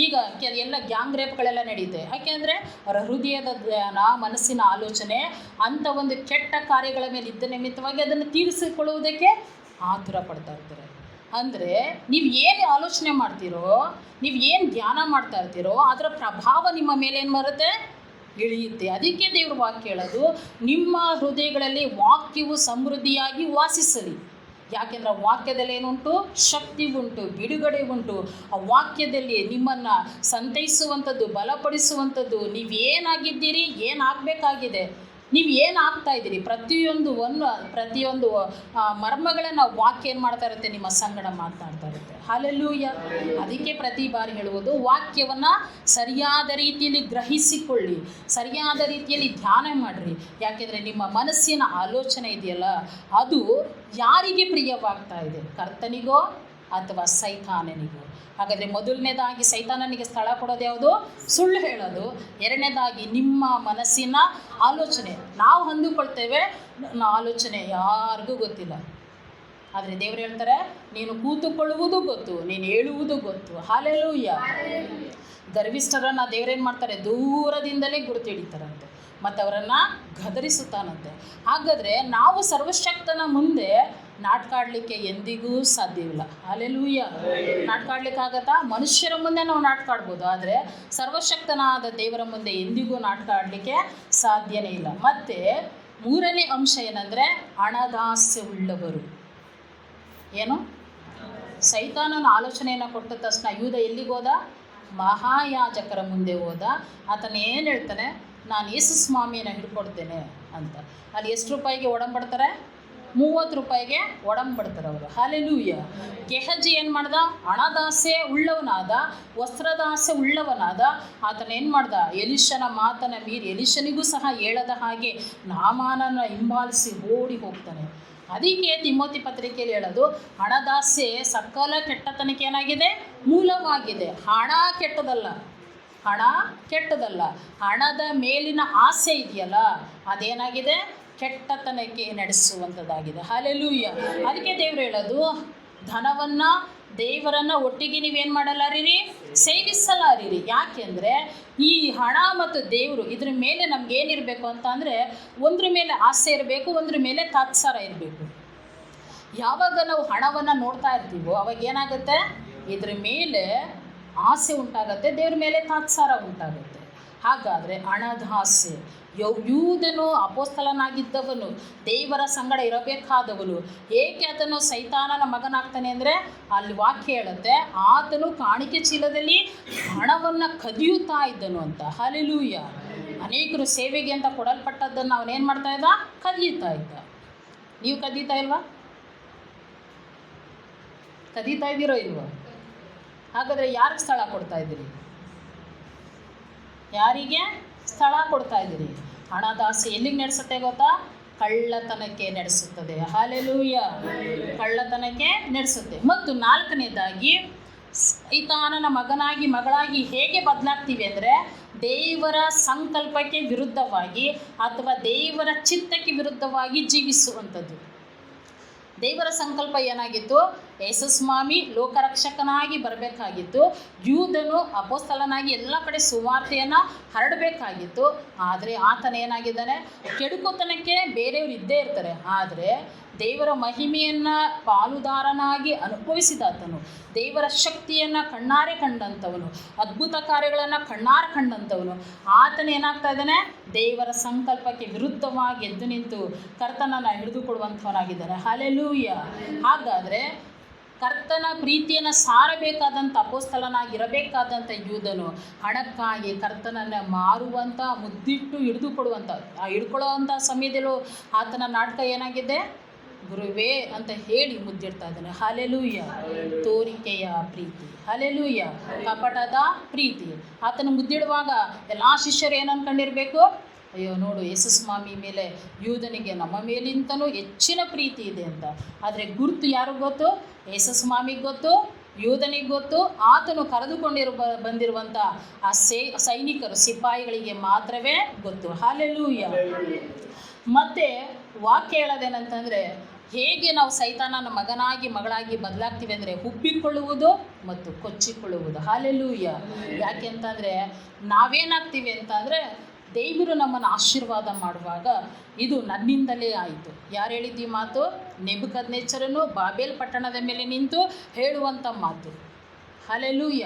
ಈಗ ಎಲ್ಲ ಗ್ಯಾಂಗ್ ರೇಪ್ಗಳೆಲ್ಲ ನಡೆಯುತ್ತೆ. ಯಾಕೆಂದರೆ ಅವರ ಹೃದಯದ ಧ್ಯಾನ, ಮನಸ್ಸಿನ ಆಲೋಚನೆ ಅಂಥ ಒಂದು ಕೆಟ್ಟ ಕಾರ್ಯಗಳ ಮೇಲೆ ಇದ್ದ ನಿಮಿತ್ತವಾಗಿ ಅದನ್ನು ತೀರಿಸಿಕೊಳ್ಳುವುದಕ್ಕೆ ಆತುರ ಪಡ್ತಾ ಇರ್ತಾರೆ. ಅಂದರೆ ನೀವು ಏನು ಆಲೋಚನೆ ಮಾಡ್ತೀರೋ, ನೀವು ಏನು ಧ್ಯಾನ ಮಾಡ್ತಾ ಇರ್ತೀರೋ ಅದರ ಪ್ರಭಾವ ನಿಮ್ಮ ಮೇಲೆ ಏನು ಬರುತ್ತೆ? ಇಳಿಯುತ್ತೆ. ಅದಕ್ಕೆ ದೇವ್ರ ವಾಕ್ಯ ಹೇಳೋದು, ನಿಮ್ಮ ಹೃದಯಗಳಲ್ಲಿ ವಾಕ್ಯವು ಸಮೃದ್ಧಿಯಾಗಿ ವಾಸಿಸಲಿ. ಯಾಕೆಂದರೆ ಆ ವಾಕ್ಯದಲ್ಲಿ ಏನುಂಟು? ಶಕ್ತಿ ಉಂಟು, ಬಿಡುಗಡೆ ಉಂಟು. ಆ ವಾಕ್ಯದಲ್ಲಿ ನಿಮ್ಮನ್ನು ಸಂತೈಸುವಂಥದ್ದು, ಬಲಪಡಿಸುವಂಥದ್ದು, ನೀವೇನಾಗಿದ್ದೀರಿ, ಏನಾಗಬೇಕಾಗಿದೆ, ನೀವು ಏನು ಆಗ್ತಾಯಿದ್ದೀರಿ, ಪ್ರತಿಯೊಂದು ಮರ್ಮಗಳನ್ನು ವಾಕ್ಯ ಏನು ಮಾಡ್ತಾ ಇರುತ್ತೆ? ನಿಮ್ಮ ಸಂಗಡ ಮಾತನಾಡ್ತಾ ಇರುತ್ತೆ. ಹಲ್ಲೆಲೂಯಾ. ಅದಕ್ಕೆ ಪ್ರತಿ ಬಾರಿ ಹೇಳುವುದು, ವಾಕ್ಯವನ್ನು ಸರಿಯಾದ ರೀತಿಯಲ್ಲಿ ಗ್ರಹಿಸಿಕೊಳ್ಳಿ, ಸರಿಯಾದ ರೀತಿಯಲ್ಲಿ ಧ್ಯಾನ ಮಾಡಿರಿ. ಯಾಕೆಂದರೆ ನಿಮ್ಮ ಮನಸ್ಸಿನ ಆಲೋಚನೆ ಇದೆಯಲ್ಲ, ಅದು ಯಾರಿಗೆ ಪ್ರಿಯವಾಗ್ತಾ ಇದೆ? ಕರ್ತನಿಗೋ ಅಥವಾ ಸೈತಾನನಿಗೋ? ಹಾಗಾದರೆ ಮೊದಲನೇದಾಗಿ ಸೈತಾನನಿಗೆ ಸ್ಥಳ ಕೊಡೋದು ಯಾವುದು? ಸುಳ್ಳು ಹೇಳೋದು. ಎರಡನೇದಾಗಿ ನಿಮ್ಮ ಮನಸ್ಸಿನ ಆಲೋಚನೆ. ನಾವು ಅಂದುಕೊಳ್ತೇವೆ ನನ್ನ ಆಲೋಚನೆ ಯಾರಿಗೂ ಗೊತ್ತಿಲ್ಲ, ಆದರೆ ದೇವರು ಹೇಳ್ತಾರೆ ನೀನು ಕೂತುಕೊಳ್ಳುವುದು ಗೊತ್ತು, ನೀನು ಹೇಳುವುದು ಗೊತ್ತು. ಹಲ್ಲೆಲೂಯಾ. ಗರ್ವಿಷ್ಠರನ್ನು ದೇವರೇನು ಮಾಡ್ತಾರೆ? ದೂರದಿಂದಲೇ ಗುರುತು ಹಿಡಿತಾರಂತೆ ಮತ್ತು ಅವರನ್ನು ಗದರಿಸುತ್ತಾನಂತೆ. ಹಾಗಾದರೆ ನಾವು ಸರ್ವಶಕ್ತನ ಮುಂದೆ ನಾಟಕ ಆಡಲಿಕ್ಕೆ ಎಂದಿಗೂ ಸಾಧ್ಯವಿಲ್ಲ. ಹಲ್ಲೆಲೂಯಾ. ನಾಟಕ ಆಡಲಿಕ್ಕಾಗತ್ತಾ? ಮನುಷ್ಯರ ಮುಂದೆ ನಾವು ನಾಟಕ ಆಡ್ಬೋದು, ಆದರೆ ಸರ್ವಶಕ್ತನಾದ ದೇವರ ಮುಂದೆ ಎಂದಿಗೂ ನಾಟಕ ಆಡಲಿಕ್ಕೆ ಸಾಧ್ಯನೇ ಇಲ್ಲ. ಮತ್ತು ಮೂರನೇ ಅಂಶ ಏನಂದರೆ ಹಣದಾಸೆ ಉಳ್ಳವರು. ಏನು? ಸೈತಾನನ ಆಲೋಚನೆಯನ್ನು ಕೊಟ್ಟ ತಕ್ಷಣ ಯೂದ ಎಲ್ಲಿಗೆ ಹೋದ? ಮಹಾಯಾಜಕರ ಮುಂದೆ ಹೋದ. ಆತನ ಏನು ಹೇಳ್ತಾನೆ? ನಾನು ಯೇಸು ಸ್ವಾಮಿಯನ್ನು ಹಿಡ್ಕೊಡ್ತೇನೆ ಅಂತ. ಅಲ್ಲಿ ಎಷ್ಟು ರೂಪಾಯಿಗೆ ಒಡಂಬಡ್ತಾರೆ? 30 ರೂಪಾಯಿಗೆ ಒಡಂಬಡ್ತಾರೆ ಅವರು. ಹಲ್ಲೆಲೂಯಾ. ಗೆಹಜಿ ಏನು ಮಾಡ್ದ? ಹಣದಾಸೆ ಉಳ್ಳವನಾದ, ವಸ್ತ್ರದಾಸೆ ಉಳ್ಳವನಾದ. ಆತನ ಏನು ಮಾಡ್ದ? ಎಲಿಷನ ಮಾತನ ಮೀರಿ, ಎಲಿಷನಿಗೂ ಸಹ ಹೇಳದ ಹಾಗೆ ನಾಮಾನನ್ನು ಹಿಂಬಾಲಿಸಿ ಓಡಿ ಹೋಗ್ತಾನೆ. ಅದಕ್ಕೆ ತಿಮೋತಿ ಪತ್ರಿಕೆಯಲ್ಲಿ ಹೇಳೋದು, ಹಣದಾಸೆ ಸಕಲ ಕೆಟ್ಟತನಕ್ಕೆ ಏನಾಗಿದೆ? ಮೂಲವಾಗಿದೆ. ಹಣ ಕೆಟ್ಟದಲ್ಲ, ಹಣ ಕೆಟ್ಟದಲ್ಲ. ಹಣದ ಮೇಲಿನ ಆಸೆ ಇದೆಯಲ್ಲ, ಅದೇನಾಗಿದೆ? ಕೆಟ್ಟತನಕ್ಕೆ ನಡೆಸುವಂಥದ್ದಾಗಿದೆ. ಹಲ್ಲೆಲೂಯಾ. ಅದಕ್ಕೆ ದೇವರು ಹೇಳೋದು, ಧನವನ್ನು, ದೇವರನ್ನು ಒಟ್ಟಿಗೆ ನೀವೇನು ಮಾಡಲಾರಿರಿ? ಸೇವಿಸಲಾರಿರಿ. ಯಾಕೆಂದರೆ ಈ ಹಣ ಮತ್ತು ದೇವರು ಇದ್ರ ಮೇಲೆ ನಮಗೇನಿರಬೇಕು ಅಂತ ಅಂದರೆ, ಒಂದ್ರ ಮೇಲೆ ಆಸೆ ಇರಬೇಕು, ಒಂದ್ರ ಮೇಲೆ ತಾತ್ಸಾರ ಇರಬೇಕು. ಯಾವಾಗ ನಾವು ಹಣವನ್ನು ನೋಡ್ತಾ ಇರ್ತೀವೋ ಅವಾಗ ಏನಾಗುತ್ತೆ? ಇದ್ರ ಮೇಲೆ ಆಸೆ ಉಂಟಾಗುತ್ತೆ, ದೇವ್ರ ಮೇಲೆ ತಾತ್ಸಾರ ಉಂಟಾಗುತ್ತೆ. ಹಾಗಾದರೆ ಹಣದ ಆಸೆ, ಯೂದನು ಅಪೊಸ್ತಲನಾಗಿದ್ದವನು, ದೇವರ ಸಂಗಡ ಇರಬೇಕಾದವನು, ಏಕೆ ಆತನು ಸೈತಾನನ ಮಗನಾಗ್ತಾನೆ ಅಂದರೆ ಅಲ್ಲಿ ವಾಕ್ಯ ಹೇಳುತ್ತೆ, ಆತನು ಕಾಣಿಕೆ ಚೀಲದಲ್ಲಿ ಹಣವನ್ನು ಕದಿಯುತ್ತಾ ಇದ್ದನು ಅಂತ. ಹಲ್ಲೆಲೂಯಾ. ಅನೇಕರು ಸೇವೆಗೆ ಅಂತ ಕೊಡಲ್ಪಟ್ಟದ್ದನ್ನು ಅವನೇನು ಮಾಡ್ತಾ ಇದ್ದ? ಕದಿಯುತ್ತಾ ಇದ್ದ. ನೀವು ಕದೀತಾ ಇಲ್ವಾ? ಕದೀತಾ ಇದ್ದೀರೋ ಇಲ್ವೋ? ಹಾಗಾದರೆ ಯಾರಿಗೆ ಸ್ಥಳ ಕೊಡ್ತಾ ಇದ್ದೀರಿ? ಯಾರಿಗೆ ಸ್ಥಳ ಕೊಡ್ತಾ ಇದ್ದೀರಿ? ಹಣದಾಸೆ ಎಲ್ಲಿಗೆ ನಡೆಸುತ್ತೆ ಗೊತ್ತಾ? ಕಳ್ಳತನಕ್ಕೆ ನಡೆಸುತ್ತದೆ. ಹಲ್ಲೆಲೂಯ. ಕಳ್ಳತನಕ್ಕೆ ನಡೆಸುತ್ತೆ. ಮತ್ತು ನಾಲ್ಕನೇದಾಗಿ ಸೈತಾನನ ಮಗನಾಗಿ ಮಗಳಾಗಿ ಹೇಗೆ ಬದಲಾಗ್ತೀವಿ ಅಂದರೆ, ದೇವರ ಸಂಕಲ್ಪಕ್ಕೆ ವಿರುದ್ಧವಾಗಿ ಅಥವಾ ದೇವರ ಚಿತ್ತಕ್ಕೆ ವಿರುದ್ಧವಾಗಿ ಜೀವಿಸುವಂಥದ್ದು. ದೇವರ ಸಂಕಲ್ಪ ಏನಾಗಿತ್ತು? ಯೇಸುಸ್ವಾಮಿ ಲೋಕರಕ್ಷಕನಾಗಿ ಬರಬೇಕಾಗಿತ್ತು. ಯೂದನು ಅಪೊಸ್ತಲನಾಗಿ ಎಲ್ಲ ಕಡೆ ಸುವಾರ್ತೆಯನ್ನು ಹರಡಬೇಕಾಗಿತ್ತು. ಆದರೆ ಆತನ ಏನಾಗಿದ್ದಾನೆ? ಕೆಡುಕುತನಕ್ಕೆ ಬೇರೆಯವರು ಇದ್ದೇ ಇರ್ತಾರೆ, ಆದರೆ ದೇವರ ಮಹಿಮೆಯನ್ನು ಪಾಲುದಾರನಾಗಿ ಅನುಭವಿಸಿದಾತನು, ದೇವರ ಶಕ್ತಿಯನ್ನು ಕಣ್ಣಾರೆ ಕಂಡಂಥವನು, ಅದ್ಭುತ ಕಾರ್ಯಗಳನ್ನು ಕಣ್ಣಾರೆ ಕಂಡಂಥವನು, ಆತನೇನಾಗ್ತಾ ಇದ್ದಾನೆ? ದೇವರ ಸಂಕಲ್ಪಕ್ಕೆ ವಿರುದ್ಧವಾಗಿ ಎದ್ದು ನಿಂತು ಕರ್ತನನ್ನು ಹಿಡಿದುಕೊಡುವಂಥವನಾಗಿದ್ದಾನೆ. ಹಲ್ಲೆಲೂಯ. ಹಾಗಾದರೆ ಕರ್ತನ ಪ್ರೀತಿಯನ್ನು ಸಾರಬೇಕಾದಂಥ ಅಪೊಸ್ತಲನಾಗಿರಬೇಕಾದಂಥ ಯೂದನು ಹಣಕ್ಕಾಗಿ ಕರ್ತನನ್ನು ಮಾರುವಂಥ, ಮುದ್ದಿಟ್ಟು ಹಿಡಿದುಕೊಡುವಂಥ, ಹಿಡ್ಕೊಳ್ಳೋವಂಥ ಸಮಯದಲ್ಲೂ ಆತನ ನಾಟಕ ಏನಾಗಿದೆ? ಗುರುವೇ ಅಂತ ಹೇಳಿ ಮುದ್ದಿಡ್ತಾ ಇದ್ದಾನೆ. ಹಲ್ಲೆಲೂಯ. ತೋರಿಕೆಯ ಪ್ರೀತಿ, ಹಲ್ಲೆಲೂಯ, ಕಪಟದ ಪ್ರೀತಿ. ಆತನ ಮುದ್ದಿಡುವಾಗ ಎಲ್ಲ ಶಿಷ್ಯರು ಏನು ಅಂದ್ಕೊಂಡಿರಬೇಕು? ಅಯ್ಯೋ ನೋಡು, ಯೇಸುಸ್ವಾಮಿ ಮೇಲೆ ಯೂದನಿಗೆ ನಮ್ಮ ಮೇಲಿಂತನೂ ಹೆಚ್ಚಿನ ಪ್ರೀತಿ ಇದೆ ಅಂತ. ಆದರೆ ಗುರುತು ಯಾರಿಗೂ ಗೊತ್ತು? ಯೇಸುಸ್ವಾಮಿಗೆ ಗೊತ್ತು, ಯೂದನಿಗೆ ಗೊತ್ತು, ಆತನು ಬಂದಿರುವಂಥ ಆ ಸೈನಿಕರು, ಸಿಪಾಯಿಗಳಿಗೆ ಮಾತ್ರವೇ ಗೊತ್ತು. ಹಲ್ಲೆಲೂಯ. ಮತ್ತು ವಾಕ್ಯ ಹೇಳೋದೇನಂತಂದರೆ, ಹೇಗೆ ನಾವು ಸೈತಾನನ ಮಗನಾಗಿ ಮಗಳಾಗಿ ಬದಲಾಗ್ತೀವಿ ಅಂದರೆ, ಉಬ್ಬಿಕೊಳ್ಳುವುದು ಮತ್ತು ಕೊಚ್ಚಿಕೊಳ್ಳುವುದು. ಹಲ್ಲೆಲೂಯ. ಯಾಕೆ ಅಂತಂದರೆ, ನಾವೇನಾಗ್ತೀವಿ ಅಂತಂದರೆ, ದೇವರು ನಮ್ಮನ್ನು ಆಶೀರ್ವಾದ ಮಾಡುವಾಗ ಇದು ನನ್ನಿಂದಲೇ ಆಯಿತು. ಯಾರು ಹೇಳಿದ್ದು ಈ ಮಾತು? ನೆಬೂಕದ್ನೆಚ್ಚರನು ಬಾಬೆಲ್ ಪಟ್ಟಣದ ಮೇಲೆ ನಿಂತು ಹೇಳುವಂಥ ಮಾತು. ಹಲ್ಲೆಲೂಯ.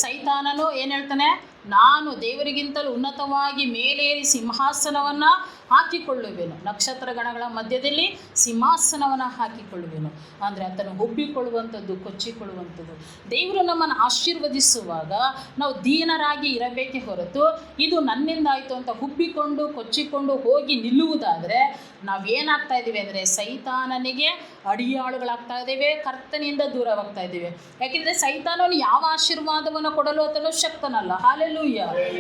ಸೈತಾನನು ಏನು ಹೇಳ್ತಾನೆ? ನಾನು ದೇವರಿಗಿಂತಲೂ ಉನ್ನತವಾಗಿ ಮೇಲೇರಿ ಸಿಂಹಾಸನವನ್ನು ಹಾಕಿಕೊಳ್ಳುವೆನು, ನಕ್ಷತ್ರ ಗಣಗಳ ಮಧ್ಯದಲ್ಲಿ ಸಿಂಹಾಸನವನ್ನು ಹಾಕಿಕೊಳ್ಳುವೆನು. ಅಂದರೆ ಆತನು ಒಬ್ಬಿಕೊಳ್ಳುವಂಥದ್ದು, ಕೊಚ್ಚಿಕೊಳ್ಳುವಂಥದ್ದು. ದೇವರು ನಮ್ಮನ್ನು ಆಶೀರ್ವದಿಸುವಾಗ ನಾವು ದೀನರಾಗಿ ಇರಬೇಕೇ ಹೊರತು ಇದು ನನ್ನಿಂದ ಆಯಿತು ಅಂತ ಹುಬ್ಬಿಕೊಂಡು ಕೊಚ್ಚಿಕೊಂಡು ಹೋಗಿ ನಿಲ್ಲುವುದಾದರೆ ನಾವೇನಾಗ್ತಾ ಇದ್ದೀವಿ ಅಂದರೆ, ಸೈತಾನನಿಗೆ ಅಡಿಯಾಳುಗಳಾಗ್ತಾ ಇದ್ದೇವೆ, ಕರ್ತನಿಂದ ದೂರವಾಗ್ತಾ ಇದ್ದೇವೆ. ಯಾಕೆಂದರೆ ಸೈತಾನನು ಯಾವ ಆಶೀರ್ವಾದವನ್ನು ಕೊಡಲು ಆತನು ಶಕ್ತನಲ್ಲ. ಹಲ್ಲೆಲೂಯ.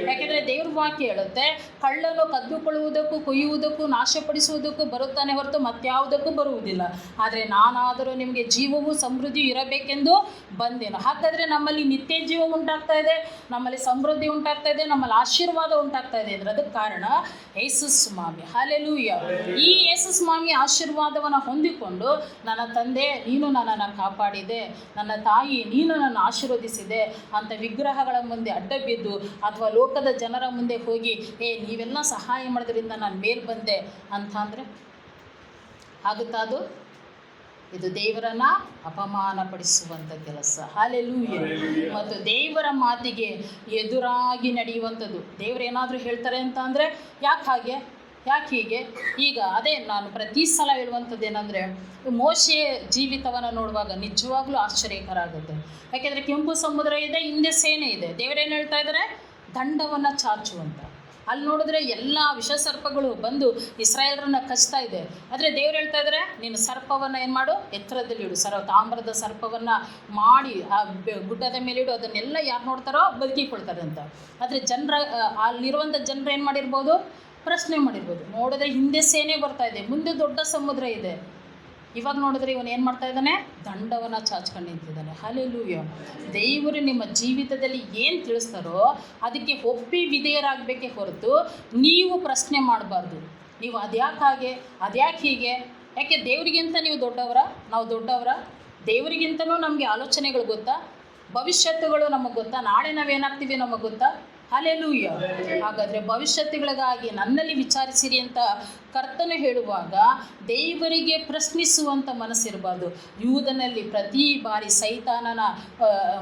ಯಾಕೆಂದರೆ ದೇವ್ರ ವಾಕ್ಯ ಹೇಳುತ್ತೆ, ಕಳ್ಳನು ಕದ್ದುಕೊಳ್ಳುವುದಕ್ಕೂ ಕೊಯ್ಯುವುದಕ್ಕೂ ನಾಶಪಡಿಸುವುದಕ್ಕೂ ಬರುತ್ತಾನೆ ಹೊರತು ಮತ್ಯಾವುದಕ್ಕೂ ಬರುವುದಿಲ್ಲ. ಆದರೆ ನಾನಾದರೂ ನಿಮಗೆ ಜೀವವು ಸಮೃದ್ಧಿ ಇರಬೇಕೆಂದು ಬಂದೆನು. ಹಾಗಾದರೆ ನಮ್ಮಲ್ಲಿ ನಿತ್ಯ ಜೀವ ಉಂಟಾಗ್ತಾ ಇದೆ, ನಮ್ಮಲ್ಲಿ ಸಮೃದ್ಧಿ ಉಂಟಾಗ್ತಾ ಇದೆ, ನಮ್ಮಲ್ಲಿ ಆಶೀರ್ವಾದ ಉಂಟಾಗ್ತಾ ಇದೆ ಅಂದರೆ ಅದಕ್ಕೆ ಕಾರಣ ಯೇಸುಸ್ವಾಮಿ. ಹಲ್ಲೆಲೂಯ. ಈ ಯೇಸುಸ್ವಾಮಿ ಆಶೀರ್ವಾದವನ್ನು ಹೊಂದಿಕೊಂಡು, ನನ್ನ ತಂದೆ ನೀನು ನನ್ನನ್ನು ಕಾಪಾಡಿದೆ, ನನ್ನ ತಾಯಿ ನೀನು ನನ್ನ ಆಶೀರ್ವದಿಸಿದೆ ಅಂತ ವಿಗ್ರಹಗಳ ಮುಂದೆ ಅಡ್ಡ ಬಿದ್ದು ಅಥವಾ ಲೋಕದ ಜನರ ಮುಂದೆ ಹೋಗಿ ನೀವೆಲ್ಲ ಸಹಾಯ ಮಾಡೋದ್ರಿಂದ ನಾನು ಮೇಲೆ ಬಂದೆ ಅಂತ ಅಂದರೆ ಆಗುತ್ತಾ? ಅದು ಇದು ದೇವರನ್ನು ಅಪಮಾನಪಡಿಸುವಂಥ ಕೆಲಸ. ಹಲ್ಲೆಲೂಯ. ಮತ್ತು ದೇವರ ಮಾತಿಗೆ ಎದುರಾಗಿ ನಡೆಯುವಂಥದ್ದು. ದೇವರೇನಾದರೂ ಹೇಳ್ತಾರೆ ಅಂತ ಅಂದರೆ ಯಾಕೆ ಹಾಗೆ, ಯಾಕೆ ಹೀಗೆ? ಈಗ ಅದೇ ನಾನು ಪ್ರತಿ ಸಲ ಹೇಳುವಂಥದ್ದು ಏನಂದರೆ, ಮೋಶೆ ಜೀವಿತವನ್ನು ನೋಡುವಾಗ ನಿಜವಾಗ್ಲೂ ಆಶ್ಚರ್ಯಕರ ಆಗುತ್ತೆ. ಯಾಕೆಂದರೆ ಕೆಂಪು ಸಮುದ್ರ ಇದೆ, ಹಿಂದೆ ಸೇನೆ ಇದೆ. ದೇವರೇನು ಹೇಳ್ತಾ ಇದ್ದಾರೆ? ದಂಡವನ್ನು ಚಾಚುವಂತ. ಅಲ್ಲಿ ನೋಡಿದ್ರೆ ಎಲ್ಲ ವಿಷಸರ್ಪಗಳು ಬಂದು ಇಸ್ರಾಯೇಲರನ್ನು ಕಚ್ತಾ ಇದೆ. ಆದರೆ ದೇವ್ರು ಹೇಳ್ತಾ ಇದ್ದಾರೆ, ನೀನು ಸರ್ಪವನ್ನು ಏನು ಮಾಡು? ಎತ್ತರದಲ್ಲಿ ಇಡು. ತಾಮ್ರದ ಸರ್ಪವನ್ನು ಮಾಡಿ ಆ ಗುಡ್ಡದ ಮೇಲೆ ಇಡು. ಅದನ್ನೆಲ್ಲ ಯಾರು ನೋಡ್ತಾರೋ ಬದುಕಿಕೊಳ್ತಾರೆ ಅಂತ. ಆದರೆ ಅಲ್ಲಿರುವಂಥ ಜನರು ಏನು ಮಾಡಿರ್ಬೋದು? ಪ್ರಶ್ನೆ ಮಾಡಿರ್ಬೋದು. ನೋಡಿದ್ರೆ ಹಿಂದೆ ಸೇನೆ ಬರ್ತಾ ಇದೆ, ಮುಂದೆ ದೊಡ್ಡ ಸಮುದ್ರ ಇದೆ. ಇವಾಗ ನೋಡಿದ್ರೆ ಇವನು ಏನು ಮಾಡ್ತಾ ಇದ್ದಾನೆ? ದಂಡವನ್ನು ಚಾಚ್ಕೊಂಡು ನಿಂತಿದ್ದಾನೆ. ಹಲ್ಲೆಲೂಯ. ದೇವರು ನಿಮ್ಮ ಜೀವಿತದಲ್ಲಿ ಏನು ತಿಳಿಸ್ತಾರೋ ಅದಕ್ಕೆ ಒಪ್ಪಿ ವಿಧೇಯರಾಗಬೇಕೇ ಹೊರತು ನೀವು ಪ್ರಶ್ನೆ ಮಾಡಬಾರ್ದು. ನೀವು ಅದ್ಯಾಕೆ ಹೀಗೆ? ಯಾಕೆ ದೇವರಿಗಿಂತ ನೀವು ದೊಡ್ಡವರ? ನಾವು ದೊಡ್ಡವರ? ದೇವರಿಗಿಂತನೂ ನಮಗೆ ಆಲೋಚನೆಗಳು ಗೊತ್ತಾ? ಭವಿಷ್ಯತ್ತುಗಳು ನಮಗೆ ಗೊತ್ತಾ? ನಾಳೆ ನಾವೇನಾಗ್ತೀವಿ ನಮಗೆ ಗೊತ್ತಾ? ಹಲ್ಲೆಲೂಯ. ಹಾಗಾದರೆ ಭವಿಷ್ಯತ್ತುಗಳಿಗಾಗಿ ನನ್ನಲ್ಲಿ ವಿಚಾರಿಸಿರಿ ಅಂತ ಕರ್ತನು ಹೇಳುವಾಗ ದೇವರಿಗೆ ಪ್ರಶ್ನಿಸುವಂಥ ಮನಸ್ಸಿರಬಾರ್ದು. ಯೂದನಲ್ಲಿ ಪ್ರತಿ ಬಾರಿ ಸೈತಾನನ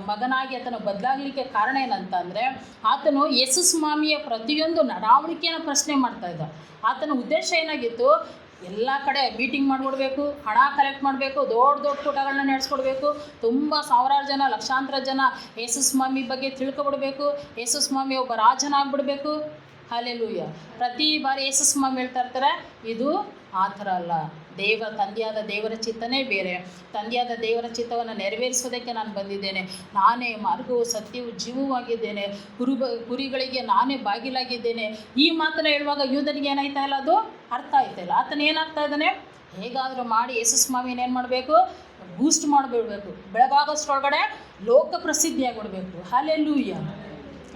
ಮಗನಾಗಿ ಆತನು ಬದಲಾಗಲಿಕ್ಕೆ ಕಾರಣ ಏನಂತ ಅಂದರೆ, ಆತನು ಯೇಸುಸ್ವಾಮಿಯ ಪ್ರತಿಯೊಂದು ನಡಾವಳಿಕೆಯನ್ನು ಪ್ರಶ್ನೆ ಮಾಡ್ತಾ ಇದ್ದ. ಆತನ ಉದ್ದೇಶ ಏನಾಗಿತ್ತು? ಎಲ್ಲ ಕಡೆ ಮೀಟಿಂಗ್ ಮಾಡಿಬಿಡ್ಬೇಕು, ಹಣ ಕಲೆಕ್ಟ್ ಮಾಡಬೇಕು, ದೊಡ್ಡ ಕೂಟಗಳನ್ನ ನಡೆಸ್ಕೊಡ್ಬೇಕು, ತುಂಬ ಸಾವಿರಾರು ಜನ, ಲಕ್ಷಾಂತರ ಜನ ಯೇಸುಸ್ವಾಮಿ ಬಗ್ಗೆ ತಿಳ್ಕೊಬಿಡ್ಬೇಕು, ಯೇಸುಸ್ವಾಮಿ ಒಬ್ಬ ರಾಜನಾಗ್ಬಿಡ್ಬೇಕು. ಹಲ್ಲೆಲೂಯ. ಪ್ರತಿ ಬಾರಿ ಯೇಸುಸ್ವಾಮಿ ಹೇಳ್ತಾ ಇರ್ತಾರೆ, ಇದು ಆ ಥರ ಅಲ್ಲ. ತಂದೆಯಾದ ದೇವರ ಚಿತ್ತನೇ ಬೇರೆ. ತಂದೆಯಾದ ದೇವರ ಚಿತ್ತವನ್ನು ನೆರವೇರಿಸೋದಕ್ಕೆ ನಾನು ಬಂದಿದ್ದೇನೆ. ನಾನೇ ಮಾರ್ಗವು ಸತ್ಯವು ಜೀವವಾಗಿದ್ದೇನೆ, ಕುರಿಗಳಿಗೆ ನಾನೇ ಬಾಗಿಲಾಗಿದ್ದೇನೆ. ಈ ಮಾತನ್ನು ಹೇಳುವಾಗ ಯೂದನಿಗೆ ಏನಾಯ್ತಾ ಇಲ್ಲ, ಅದು ಅರ್ಥ ಆಯ್ತಾ ಇಲ್ಲ. ಆತನ ಏನಾಗ್ತಾ ಇದ್ದಾನೆ, ಹೇಗಾದರೂ ಮಾಡಿ ಯೇಸು ಸ್ವಾಮಿನ ಏನು ಮಾಡಬೇಕು, ಬೂಸ್ಟ್ ಮಾಡಿಬಿಡ್ಬೇಕು, ಬೆಳಗಾಗೋಷ್ಟರೊಳಗಡೆ ಲೋಕ ಪ್ರಸಿದ್ಧಿಯಾಗಿಬಿಡ್ಬೇಕು. ಹಲ್ಲೆಲೂಯಾ.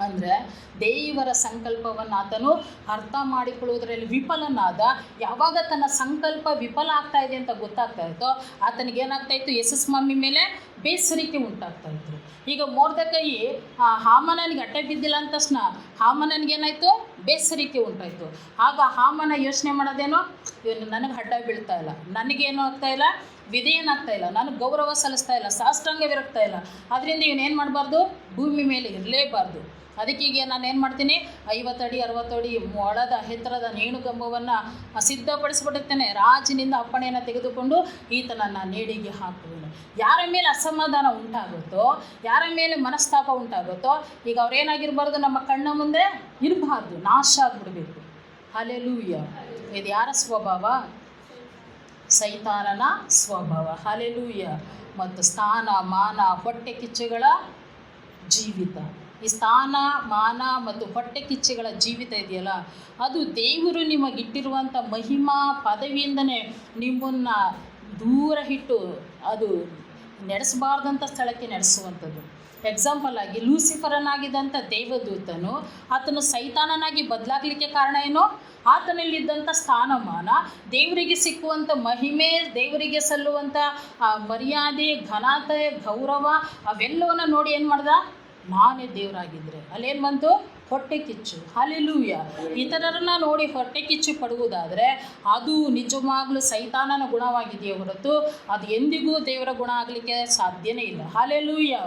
ಅಂದರೆ ದೇವರ ಸಂಕಲ್ಪವನ್ನು ಆತನು ಅರ್ಥ ಮಾಡಿಕೊಳ್ಳುವುದರಲ್ಲಿ ವಿಫಲನಾದ. ಯಾವಾಗ ತನ್ನ ಸಂಕಲ್ಪ ವಿಫಲ ಆಗ್ತಾ ಇದೆ ಅಂತ ಗೊತ್ತಾಗ್ತಾ ಇತ್ತೋ ಆತನಿಗೆ ಏನಾಗ್ತಾಯಿತ್ತು, ಯೇಸು ಸ್ವಾಮಿ ಮೇಲೆ ಬೇಸರಿಕೆ ಉಂಟಾಗ್ತಾ ಇತ್ತು. ಈಗ ಮೊರ್ದೆಕೈ ಹಾಮನನಿಗೆ ಅಡ್ಡ ಬಿದ್ದಿಲ್ಲ ಅಂತ ತಕ್ಷಣ ಹಾಮನನಿಗೇನಾಯಿತು, ಬೇಸರಿಕೆ ಉಂಟಾಯಿತು. ಆಗ ಹಾಮನ ಯೋಚನೆ ಮಾಡೋದೇನೋ, ಇವನು ನನಗೆ ಅಡ್ಡ ಬೀಳ್ತಾ ಇಲ್ಲ, ನನಗೇನು ಆಗ್ತಾ ಇಲ್ಲ, ವಿಧೇಯನಾಗ್ತಾ ಇಲ್ಲ, ನನಗೆ ಗೌರವ ಸಲ್ಲಿಸ್ತಾ ಇಲ್ಲ, ಸಾಷ್ಟಾಂಗವಿರುತ್ತಾ ಇಲ್ಲ. ಅದರಿಂದ ಇವನೇನು ಮಾಡಬಾರ್ದು, ಭೂಮಿ ಮೇಲೆ ಇರಲೇಬಾರ್ದು. ಅದಕ್ಕೀಗ ನಾನು ಏನು ಮಾಡ್ತೀನಿ, 50 ಅಡಿ 60 ಅಡಿ ಮೊಳದ ಎತ್ತರದ ನೇಣುಗಂಬವನ್ನು ಸಿದ್ಧಪಡಿಸ್ಬಿಟ್ಟಿರ್ತೇನೆ. ರಾಜನಿಂದ ಅಪ್ಪಣೆಯನ್ನು ತೆಗೆದುಕೊಂಡು ಈತನನ್ನು ನೇಣಿಗೆ ಹಾಕುವೆನು. ಯಾರ ಮೇಲೆ ಅಸಮಾಧಾನ ಉಂಟಾಗುತ್ತೋ, ಯಾರ ಮೇಲೆ ಮನಸ್ತಾಪ ಉಂಟಾಗುತ್ತೋ, ಈಗ ಅವ್ರೇನಾಗಿರಬಾರ್ದು, ನಮ್ಮ ಕಣ್ಣ ಮುಂದೆ ಇರಬಾರ್ದು, ನಾಶ ಆಗಿಬಿಡಬೇಕು. ಹಲ್ಲೆಲೂಯಾ. ಇದು ಯಾರ ಸ್ವಭಾವ? ಸೈತಾನನ ಸ್ವಭಾವ. ಹಲ್ಲೆಲೂಯಾ. ಮತ್ತು ಸ್ಥಾನ ಮಾನ ಹೊಟ್ಟೆ ಕಿಚ್ಚುಗಳ ಜೀವಿತ. ಈ ಸ್ಥಾನ ಮಾನ ಮತ್ತು ಹೊಟ್ಟೆ ಕಿಚ್ಚುಗಳ ಜೀವಿತ ಇದೆಯಲ್ಲ, ಅದು ದೇವರು ನಿಮಗಿಟ್ಟಿರುವಂಥ ಮಹಿಮಾ ಪದವಿಯಿಂದನೇ ನಿಮ್ಮನ್ನು ದೂರ ಇಟ್ಟು ಅದು ನಡೆಸಬಾರ್ದಂಥ ಸ್ಥಳಕ್ಕೆ ನಡೆಸುವಂಥದ್ದು. ಎಕ್ಸಾಂಪಲ್ ಆಗಿ ಲೂಸಿಫರನಾಗಿದ್ದಂಥ ದೇವದೂತನು ಆತನು ಸೈತಾನನಾಗಿ ಬದಲಾಗಲಿಕ್ಕೆ ಕಾರಣ ಏನು? ಆತನಲ್ಲಿದ್ದಂಥ ಸ್ಥಾನಮಾನ, ದೇವರಿಗೆ ಸಿಕ್ಕುವಂಥ ಮಹಿಮೆ, ದೇವರಿಗೆ ಸಲ್ಲುವಂಥ ಮರ್ಯಾದೆ, ಘನತೆ, ಗೌರವ ಅವೆಲ್ಲವನ್ನು ನೋಡಿ ಏನು ಮಾಡ್ದ, ನಾನೇ ದೇವರಾಗಿದ್ದರೆ ಅಲ್ಲೇನು ಬಂತು, ಹೊಟ್ಟೆ ಕಿಚ್ಚು. ಹಲ್ಲೆಲೂಯಾ. ಇತರರನ್ನು ನೋಡಿ ಹೊಟ್ಟೆ ಕಿಚ್ಚು ಪಡುವುದಾದರೆ ಅದು ನಿಜವಾಗ್ಲೂ ಸೈತಾನನ ಗುಣವಾಗಿದೆಯೇ ಹೊರತು ಅದು ಎಂದಿಗೂ ದೇವರ ಗುಣ ಆಗಲಿಕ್ಕೆ ಸಾಧ್ಯನೇ ಇಲ್ಲ. ಹಲ್ಲೆಲೂಯಾ.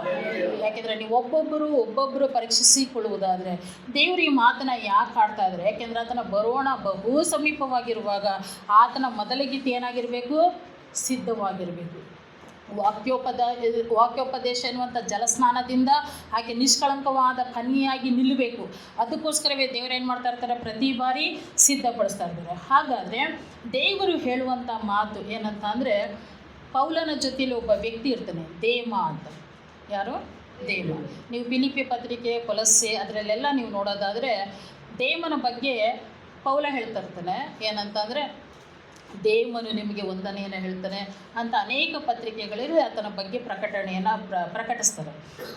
ಯಾಕೆಂದರೆ ನೀವು ಒಬ್ಬೊಬ್ಬರು ಪರೀಕ್ಷಿಸಿಕೊಳ್ಳುವುದಾದರೆ ದೇವರು ಈ ಮಾತನ್ನು ಯಾಕೆ ಆಡ್ತಾ ಇದ್ದಾರೆ? ಯಾಕೆಂದರೆ ಆತನ ಬರೋಣ ಬಹು ಸಮೀಪವಾಗಿರುವಾಗ ಆತನ ಮೊದಲಿಗಿತ್ತು ಏನಾಗಿರಬೇಕು, ಸಿದ್ಧವಾಗಿರಬೇಕು. ವಾಕ್ಯೋಪದೇಶ ಎನ್ನುವಂಥ ಜಲಸ್ನಾನದಿಂದ ಹಾಗೆ ನಿಷ್ಕಳಂಕವಾದ ಕನ್ಯೆಯಾಗಿ ನಿಲ್ಲಬೇಕು. ಅದಕ್ಕೋಸ್ಕರವೇ ದೇವರು ಏನು ಮಾಡ್ತಾ ಇರ್ತಾರೆ, ಪ್ರತಿ ಬಾರಿ ಸಿದ್ಧಪಡಿಸ್ತಾ ಇರ್ತಾರೆ. ಹಾಗಾದರೆ ದೇವರು ಹೇಳುವಂಥ ಮಾತು ಏನಂತ ಅಂದರೆ, ಪೌಲನ ಜೊತೆಯಲ್ಲಿ ಒಬ್ಬ ವ್ಯಕ್ತಿ ಇರ್ತಾನೆ, ದೇಮ ಅಂತ. ಯಾರು? ದೇಮ. ನೀವು ಫಿಲಿಪ್ಪಿ ಪತ್ರಿಕೆ, ಕೊಲೊಸ್ಸೆ ಅದರಲ್ಲೆಲ್ಲ ನೀವು ನೋಡೋದಾದರೆ ದೇಮನ ಬಗ್ಗೆ ಪೌಲ ಹೇಳ್ತಾ ಇರ್ತಾನೆ. ಏನಂತಂದರೆ, ದೇವನು ನಿಮಗೆ ವಂದನೆಯನ್ನು ಹೇಳ್ತಾನೆ ಅಂತ ಅನೇಕ ಪತ್ರಿಕೆಗಳಲ್ಲಿ ಆತನ ಬಗ್ಗೆ ಪ್ರಕಟಣೆಯನ್ನು ಪ್ರಕಟಿಸ್ತಾರೆ.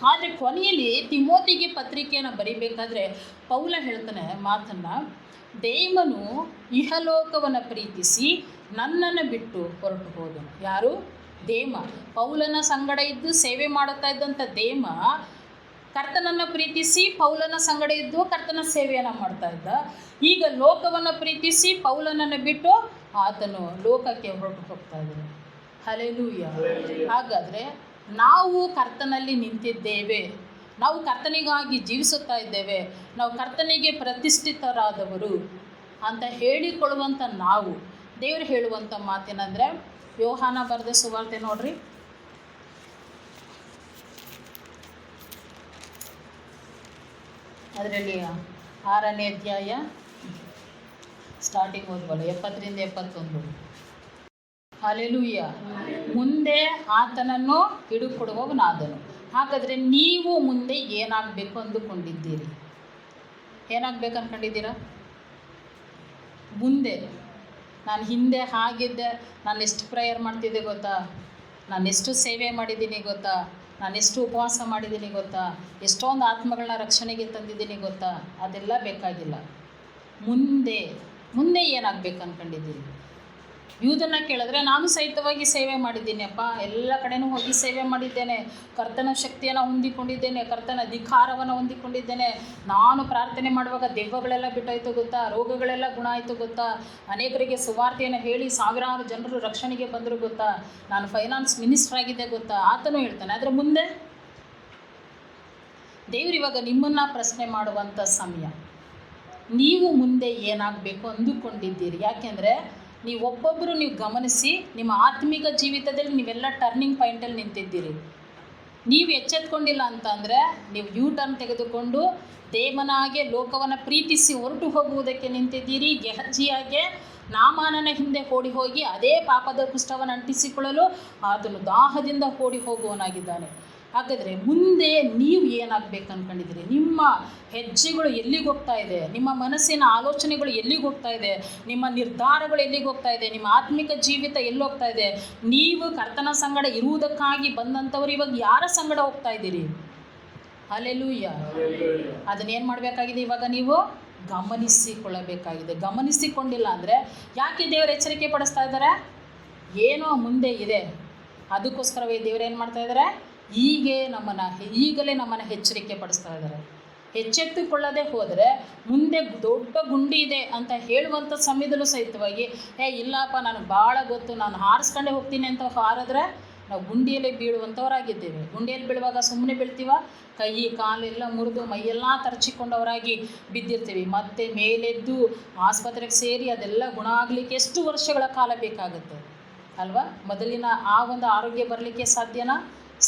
ಆದರೆ ಕೊನೆಯಲ್ಲಿ ತಿಮೋತಿಗೆ ಪತ್ರಿಕೆಯನ್ನು ಬರೀಬೇಕಾದ್ರೆ ಪೌಲ ಹೇಳ್ತಾನೆ ಮಾತನ್ನು, ದೇವನು ಇಹಲೋಕವನ್ನು ಪ್ರೀತಿಸಿ ನನ್ನನ್ನು ಬಿಟ್ಟು ಹೊರಟು ಹೋದನು. ಯಾರು? ದೇಮ. ಪೌಲನ ಸಂಗಡ ಇದ್ದು ಸೇವೆ ಮಾಡುತ್ತಾ ಇದ್ದಂಥ ದೇಮ ಕರ್ತನನ್ನು ಪ್ರೀತಿಸಿ ಪೌಲನ ಸಂಗಡ ಇದ್ದು ಕರ್ತನ ಸೇವೆಯನ್ನು ಮಾಡ್ತಾ ಇದ್ದ. ಈಗ ಲೋಕವನ್ನು ಪ್ರೀತಿಸಿ ಪೌಲನನ್ನು ಬಿಟ್ಟು ಆತನು ಲೋಕಕ್ಕೆ ಹೊರಟು ಹೋಗ್ತಾ ಇದ್ದಾನೆ. ಹಲ್ಲೆಲೂಯಾ. ಹಾಗಾದರೆ ನಾವು ಕರ್ತನಲ್ಲಿ ನಿಂತಿದ್ದೇವೆ, ನಾವು ಕರ್ತನಿಗಾಗಿ ಜೀವಿಸುತ್ತಾ ಇದ್ದೇವೆ, ನಾವು ಕರ್ತನಿಗೆ ಪ್ರತಿಷ್ಠಿತರಾದವರು ಅಂತ ಹೇಳಿಕೊಳ್ಳುವಂಥ ನಾವು, ದೇವರು ಹೇಳುವಂಥ ಮಾತೇನೆಂದರೆ, ಯೋಹಾನ ಬರೆದ ಸುವಾರ್ತೆ ನೋಡ್ರಿ, ಅದರಲ್ಲಿ 6ನೇ ಅಧ್ಯಾಯ ಸ್ಟಾರ್ಟಿಂಗ್ ಓದ್ಬಲ್ಲ, 70ರಿಂದ 71. ಹಲ್ಲೆಲೂಯಾ. ಮುಂದೆ ಆತನನ್ನು ಹಿಡುಕೊಡುವವನಾದನು. ಹಾಗಾದರೆ ನೀವು ಮುಂದೆ ಏನಾಗಬೇಕು ಅಂದುಕೊಂಡಿದ್ದೀರಿ? ಏನಾಗಬೇಕು ಅಂದ್ಕೊಂಡಿದ್ದೀರಾ? ಮುಂದೆ ನಾನು ಹಿಂದೆ ಹಾಗಿದ್ದೆ, ನಾನು ಎಷ್ಟು ಪ್ರೇಯರ್ ಮಾಡ್ತಿದ್ದೆ ಗೊತ್ತಾ, ನಾನು ಎಷ್ಟು ಸೇವೆ ಮಾಡಿದ್ದೀನಿ ಗೊತ್ತಾ, ನಾನೆಷ್ಟು ಉಪವಾಸ ಮಾಡಿದ್ದೀನಿ ಗೊತ್ತಾ, ಎಷ್ಟೊಂದು ಆತ್ಮಗಳನ್ನ ರಕ್ಷಣೆಗೆ ತಂದಿದ್ದೀನಿ ಗೊತ್ತಾ, ಅದೆಲ್ಲ ಬೇಕಾಗಿಲ್ಲ. ಮುಂದೆ ಏನಾಗಬೇಕು ಅಂದ್ಕೊಂಡಿದ್ದೀನಿ? ಯೂದನ್ನು ಕೇಳಿದ್ರೆ, ನಾನು ಸಹಿತವಾಗಿ ಸೇವೆ ಮಾಡಿದ್ದೀನಿ ಅಪ್ಪ, ಎಲ್ಲ ಕಡೆನೂ ಹೋಗಿ ಸೇವೆ ಮಾಡಿದ್ದೇನೆ, ಕರ್ತನ ಶಕ್ತಿಯನ್ನು ಹೊಂದಿಕೊಂಡಿದ್ದೇನೆ, ಕರ್ತನ ಅಧಿಕಾರವನ್ನು ಹೊಂದಿಕೊಂಡಿದ್ದೇನೆ. ನಾನು ಪ್ರಾರ್ಥನೆ ಮಾಡುವಾಗ ದೆವ್ವಗಳೆಲ್ಲ ಬಿಟ್ಟಾಯಿತು ಗೊತ್ತಾ, ರೋಗಗಳೆಲ್ಲ ಗುಣ ಆಯಿತು ಗೊತ್ತಾ, ಅನೇಕರಿಗೆ ಸುವಾರ್ತೆಯನ್ನು ಹೇಳಿ ಸಾವಿರಾರು ಜನರು ರಕ್ಷಣೆಗೆ ಬಂದರು ಗೊತ್ತಾ, ನಾನು ಫೈನಾನ್ಸ್ ಮಿನಿಸ್ಟರ್ ಆಗಿದ್ದೆ ಗೊತ್ತಾ. ಆತನೂ ಹೇಳ್ತಾನೆ. ಆದರೆ ಮುಂದೆ ದೇವರು ಇವಾಗ ನಿಮ್ಮನ್ನು ಪ್ರಶ್ನೆ ಮಾಡುವಂಥ ಸಮಯ. ನೀವು ಮುಂದೆ ಏನಾಗಬೇಕು ಅಂದುಕೊಂಡಿದ್ದೀರಿ? ಯಾಕೆಂದರೆ ಒಬ್ಬೊಬ್ಬರು ನೀವು ಗಮನಿಸಿ, ನಿಮ್ಮ ಆತ್ಮಿಕ ಜೀವಿತದಲ್ಲಿ ನೀವೆಲ್ಲ ಟರ್ನಿಂಗ್ ಪಾಯಿಂಟಲ್ಲಿ ನಿಂತಿದ್ದೀರಿ. ನೀವು ಎಚ್ಚೆತ್ಕೊಂಡಿಲ್ಲ ಅಂತಂದರೆ ನೀವು ಯೂ ಟರ್ನ್ ತೆಗೆದುಕೊಂಡು ದೇವನಾಗೆ ಲೋಕವನ್ನು ಪ್ರೀತಿಸಿ ಹೊರಟು ಹೋಗುವುದಕ್ಕೆ ನಿಂತಿದ್ದೀರಿ. ಗೆಹಜಿಯಾಗೆ ನಾಮಾನನ ಹಿಂದೆ ಓಡಿ ಹೋಗಿ ಅದೇ ಪಾಪದ ಕುಷ್ಠವನ್ನು ಅಂಟಿಸಿಕೊಳ್ಳಲು ಆತನು ದಾಹದಿಂದ ಓಡಿ ಹೋಗುವವನಾಗಿದ್ದಾನೆ. ಹಾಗಾದರೆ ಮುಂದೆ ನೀವು ಏನಾಗಬೇಕು ಅಂದ್ಕೊಂಡಿದ್ದೀರಿ? ನಿಮ್ಮ ಹೆಜ್ಜೆಗಳು ಎಲ್ಲಿಗೆ ಹೋಗ್ತಾ ಇದೆ? ನಿಮ್ಮ ಮನಸ್ಸಿನ ಆಲೋಚನೆಗಳು ಎಲ್ಲಿಗೆ ಹೋಗ್ತಾ ಇದೆ? ನಿಮ್ಮ ನಿರ್ಧಾರಗಳು ಎಲ್ಲಿಗೆ ಹೋಗ್ತಾ ಇದೆ? ನಿಮ್ಮ ಆತ್ಮಿಕ ಜೀವಿತ ಎಲ್ಲಿ ಹೋಗ್ತಾ ಇದೆ? ನೀವು ಕರ್ತನ ಸಂಗಡ ಇರುವುದಕ್ಕಾಗಿ ಬಂದಂಥವ್ರು ಇವಾಗ ಯಾರ ಸಂಗಡ ಹೋಗ್ತಾ ಇದ್ದೀರಿ? ಹಲ್ಲೆಲೂಯಾ. ಅದನ್ನೇನು ಮಾಡಬೇಕಾಗಿದೆ? ಇವಾಗ ನೀವು ಗಮನಿಸಿಕೊಳ್ಳಬೇಕಾಗಿದೆ. ಗಮನಿಸಿಕೊಂಡಿಲ್ಲ ಅಂದರೆ ಯಾಕೆ ದೇವರು ಎಚ್ಚರಿಕೆ ಪಡಿಸ್ತಾ ಇದ್ದಾರೆ? ಏನೋ ಮುಂದೆ ಇದೆ, ಅದಕ್ಕೋಸ್ಕರವೇ ದೇವರು ಏನು ಮಾಡ್ತಾ ಇದ್ದಾರೆ? ಈಗಲೇ ನಮ್ಮನ್ನು ಎಚ್ಚರಿಕೆ ಪಡಿಸ್ತಾ ಇದ್ದಾರೆ. ಎಚ್ಚೆತ್ತುಕೊಳ್ಳದೆ ಹೋದರೆ ಮುಂದೆ ದೊಡ್ಡ ಗುಂಡಿ ಇದೆ ಅಂತ ಹೇಳುವಂಥ ಸಮಯದಲ್ಲೂ ಸಹಿತವಾಗಿ ಇಲ್ಲಪ್ಪ ನನಗೆ ಭಾಳ ಗೊತ್ತು, ನಾನು ಹಾರಿಸ್ಕೊಂಡೇ ಹೋಗ್ತೀನಿ ಅಂತ ಹಾರಿದ್ರೆ ನಾವು ಗುಂಡಿಯಲ್ಲೇ ಬೀಳುವಂಥವರಾಗಿದ್ದೇವೆ. ಗುಂಡಿಯಲ್ಲಿ ಬೀಳುವಾಗ ಸುಮ್ಮನೆ ಬೀಳ್ತೀವ? ಕೈ ಕಾಲೆಲ್ಲ ಮುರಿದು ಮೈಯೆಲ್ಲ ತರಚಿಕೊಂಡವರಾಗಿ ಬಿದ್ದಿರ್ತೀವಿ. ಮತ್ತೆ ಮೇಲೆದ್ದು ಆಸ್ಪತ್ರೆಗೆ ಸೇರಿ ಅದೆಲ್ಲ ಗುಣ ಆಗಲಿಕ್ಕೆ ಎಷ್ಟು ವರ್ಷಗಳ ಕಾಲ ಬೇಕಾಗುತ್ತೆ ಅಲ್ವಾ? ಮೊದಲಿನ ಆ ಒಂದು ಆರೋಗ್ಯ ಬರಲಿಕ್ಕೆ ಸಾಧ್ಯನಾ?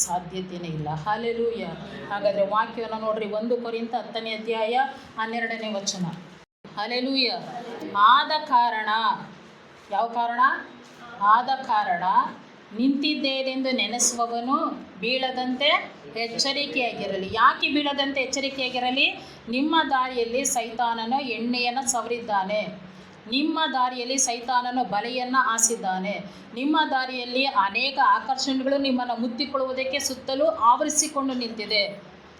ಸಾಧ್ಯತೆಯೇ ಇಲ್ಲ. ಹಲ್ಲೆಲೂಯ. ಹಾಗಾದರೆ ವಾಕ್ಯವನ್ನು ನೋಡ್ರಿ, 1 ಕೊರಿಂಥ 10ನೇ ಅಧ್ಯಾಯ 12ನೇ ವಚನ. ಹಲ್ಲೆಲೂಯ. ಆದ ಕಾರಣ, ಯಾವ ಕಾರಣ? ಆದ ಕಾರಣ ನಿಂತಿದ್ದೇನೆಂದು ನೆನೆಸುವವನು ಬೀಳದಂತೆ ಎಚ್ಚರಿಕೆಯಾಗಿರಲಿ. ಯಾಕೆ ಬೀಳದಂತೆ ಎಚ್ಚರಿಕೆಯಾಗಿರಲಿ? ನಿಮ್ಮ ದಾರಿಯಲ್ಲಿ ಸೈತಾನನು ಎಣ್ಣೆಯನ್ನು ಸವರಿದ್ದಾನೆ, ನಿಮ್ಮ ದಾರಿಯಲ್ಲಿ ಸೈತಾನನು ಬಲೆಯನ್ನು ಹಾಸಿದ್ದಾನೆ, ನಿಮ್ಮ ದಾರಿಯಲ್ಲಿ ಅನೇಕ ಆಕರ್ಷಣೆಗಳು ನಿಮ್ಮನ್ನು ಮುತ್ತಿಕೊಳ್ಳುವುದಕ್ಕೆ ಸುತ್ತಲೂ ಆವರಿಸಿಕೊಂಡು ನಿಂತಿದೆ.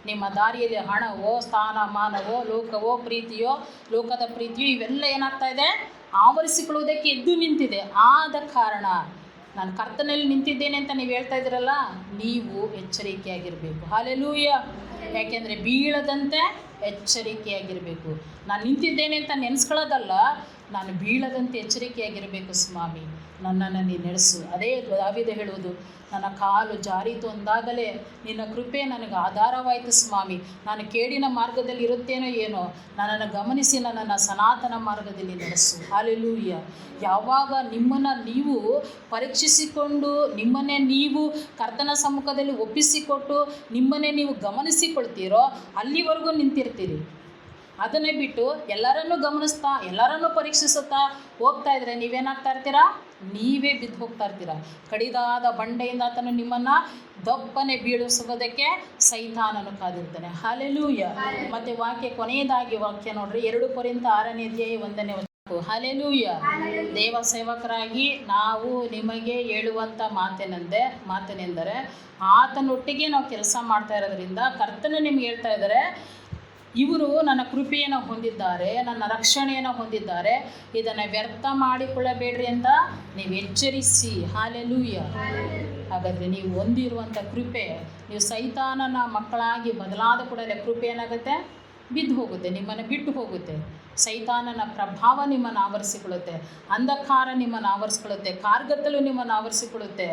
ನಿಮ್ಮ ದಾರಿಯಲ್ಲಿ ಹಣವೋ, ಸ್ಥಾನಮಾನವೋ, ಲೋಕವೋ, ಪ್ರೀತಿಯೋ, ಲೋಕದ ಪ್ರೀತಿಯೋ ಇವೆಲ್ಲ ಏನಾಗ್ತಾ ಇದೆ? ಆವರಿಸಿಕೊಳ್ಳುವುದಕ್ಕೆ ಎದ್ದು ನಿಂತಿದೆ. ಆದ ಕಾರಣ ನಾನು ಕರ್ತನಲ್ಲಿ ನಿಂತಿದ್ದೇನೆ ಅಂತ ನೀವು ಹೇಳ್ತಾ ಇದ್ದೀರಲ್ಲ, ನೀವು ಎಚ್ಚರಿಕೆಯಾಗಿರಬೇಕು. ಹಲ್ಲೆಲೂಯ. ಯಾಕೆಂದರೆ ಬೀಳದಂತೆ ಎಚ್ಚರಿಕೆಯಾಗಿರಬೇಕು. ನಾನು ನಿಂತಿದ್ದೇನೆ ಅಂತ ನೆನೆಸ್ಕೊಳ್ಳೋದಲ್ಲ, ನಾನು ಬೀಳದಂತೆ ಎಚ್ಚರಿಕೆಯಾಗಿರಬೇಕು. ಸ್ವಾಮಿ, ನನ್ನನ್ನು ನೀನು ನಡೆಸು. ಅದೇ ದಾವೀದ ಹೇಳುವುದು, ನನ್ನ ಕಾಲು ಜಾರಿತು ಅಂದಾಗಲೇ ನಿನ್ನ ಕೃಪೆ ನನಗೆ ಆಧಾರವಾಯಿತು ಸ್ವಾಮಿ. ನಾನು ಕೇಡಿನ ಮಾರ್ಗದಲ್ಲಿ ಇರುತ್ತೇನೋ ಏನೋ, ನನ್ನನ್ನು ಗಮನಿಸಿ ನನ್ನನ್ನು ಸನಾತನ ಮಾರ್ಗದಲ್ಲಿ ನಡೆಸು. ಹಲ್ಲೆಲೂಯ. ಯಾವಾಗ ನಿಮ್ಮನ್ನು ನೀವು ಪರೀಕ್ಷಿಸಿಕೊಂಡು ನಿಮ್ಮನ್ನೇ ನೀವು ಕರ್ತನ ಸಮ್ಮುಖದಲ್ಲಿ ಒಪ್ಪಿಸಿಕೊಟ್ಟು ನಿಮ್ಮನ್ನೇ ನೀವು ಗಮನಿಸಿಕೊಳ್ತೀರೋ ಅಲ್ಲಿವರೆಗೂ ನಿಂತಿರ್ತೀರಿ. ಅದನ್ನೇ ಬಿಟ್ಟು ಎಲ್ಲರನ್ನೂ ಗಮನಿಸ್ತಾ ಎಲ್ಲರನ್ನೂ ಪರೀಕ್ಷಿಸುತ್ತಾ ಹೋಗ್ತಾ ಇದ್ರೆ ನೀವೇನಾಗ್ತಾ ಇರ್ತೀರಾ? ನೀವೇ ಬಿದ್ದು ಹೋಗ್ತಾ ಇರ್ತೀರ. ಕಡಿದಾದ ಬಂಡೆಯಿಂದ ಆತನು ನಿಮ್ಮನ್ನು ದಪ್ಪನೆ ಬೀಳಿಸುವುದಕ್ಕೆ ಸೈತಾನನು ಕಾದಿರ್ತಾನೆ. ಹಲ್ಲೆಲೂಯ. ಮತ್ತು ವಾಕ್ಯ ಕೊನೆಯದಾಗಿ ವಾಕ್ಯ ನೋಡ್ರಿ, 2 ಕೊರಿಂಥ 6ನೇ ಅಧ್ಯಾಯ 1ನೇ ವಚನ. ಹಲ್ಲೆಲೂಯ. ದೇವ ಸೇವಕರಾಗಿ ನಾವು ನಿಮಗೆ ಹೇಳುವಂಥ ಮಾತೇನೆಂದರೆ ಆತನೊಟ್ಟಿಗೆ ನಾವು ಕೆಲಸ ಮಾಡ್ತಾ ಇರೋದ್ರಿಂದ ಕರ್ತನು ನಿಮ್ಗೆ ಹೇಳ್ತಾ ಇದ್ದಾರೆ, ಇವರು ನನ್ನ ಕೃಪೆಯನ್ನು ಹೊಂದಿದ್ದಾರೆ, ನನ್ನ ರಕ್ಷಣೆಯನ್ನು ಹೊಂದಿದ್ದಾರೆ, ಇದನ್ನು ವ್ಯರ್ಥ ಮಾಡಿಕೊಳ್ಳಬೇಡ್ರಿ ಅಂತ ನೀವು ಎಚ್ಚರಿಸಿ. ಹಲ್ಲೆಲೂಯ. ಹಾಗಾದರೆ ನೀವು ಹೊಂದಿರುವಂಥ ಕೃಪೆ, ನೀವು ಸೈತಾನನ ಮಕ್ಕಳಾಗಿ ಬದಲಾದ ಕೂಡಲೇ ಕೃಪೆ ಏನಾಗುತ್ತೆ? ಬಿದ್ದು ಹೋಗುತ್ತೆ, ನಿಮ್ಮನ್ನು ಬಿಟ್ಟು ಹೋಗುತ್ತೆ. ಸೈತಾನನ ಪ್ರಭಾವ ನಿಮ್ಮನ್ನು ಆವರಿಸಿಕೊಳ್ಳುತ್ತೆ, ಅಂಧಕಾರ ನಿಮ್ಮನ್ನು ಆವರಿಸಿಕೊಳ್ಳುತ್ತೆ, ಕಾರ್ಗತ್ತಲು ನಿಮ್ಮನ್ನು ಆವರಿಸಿಕೊಳ್ಳುತ್ತೆ.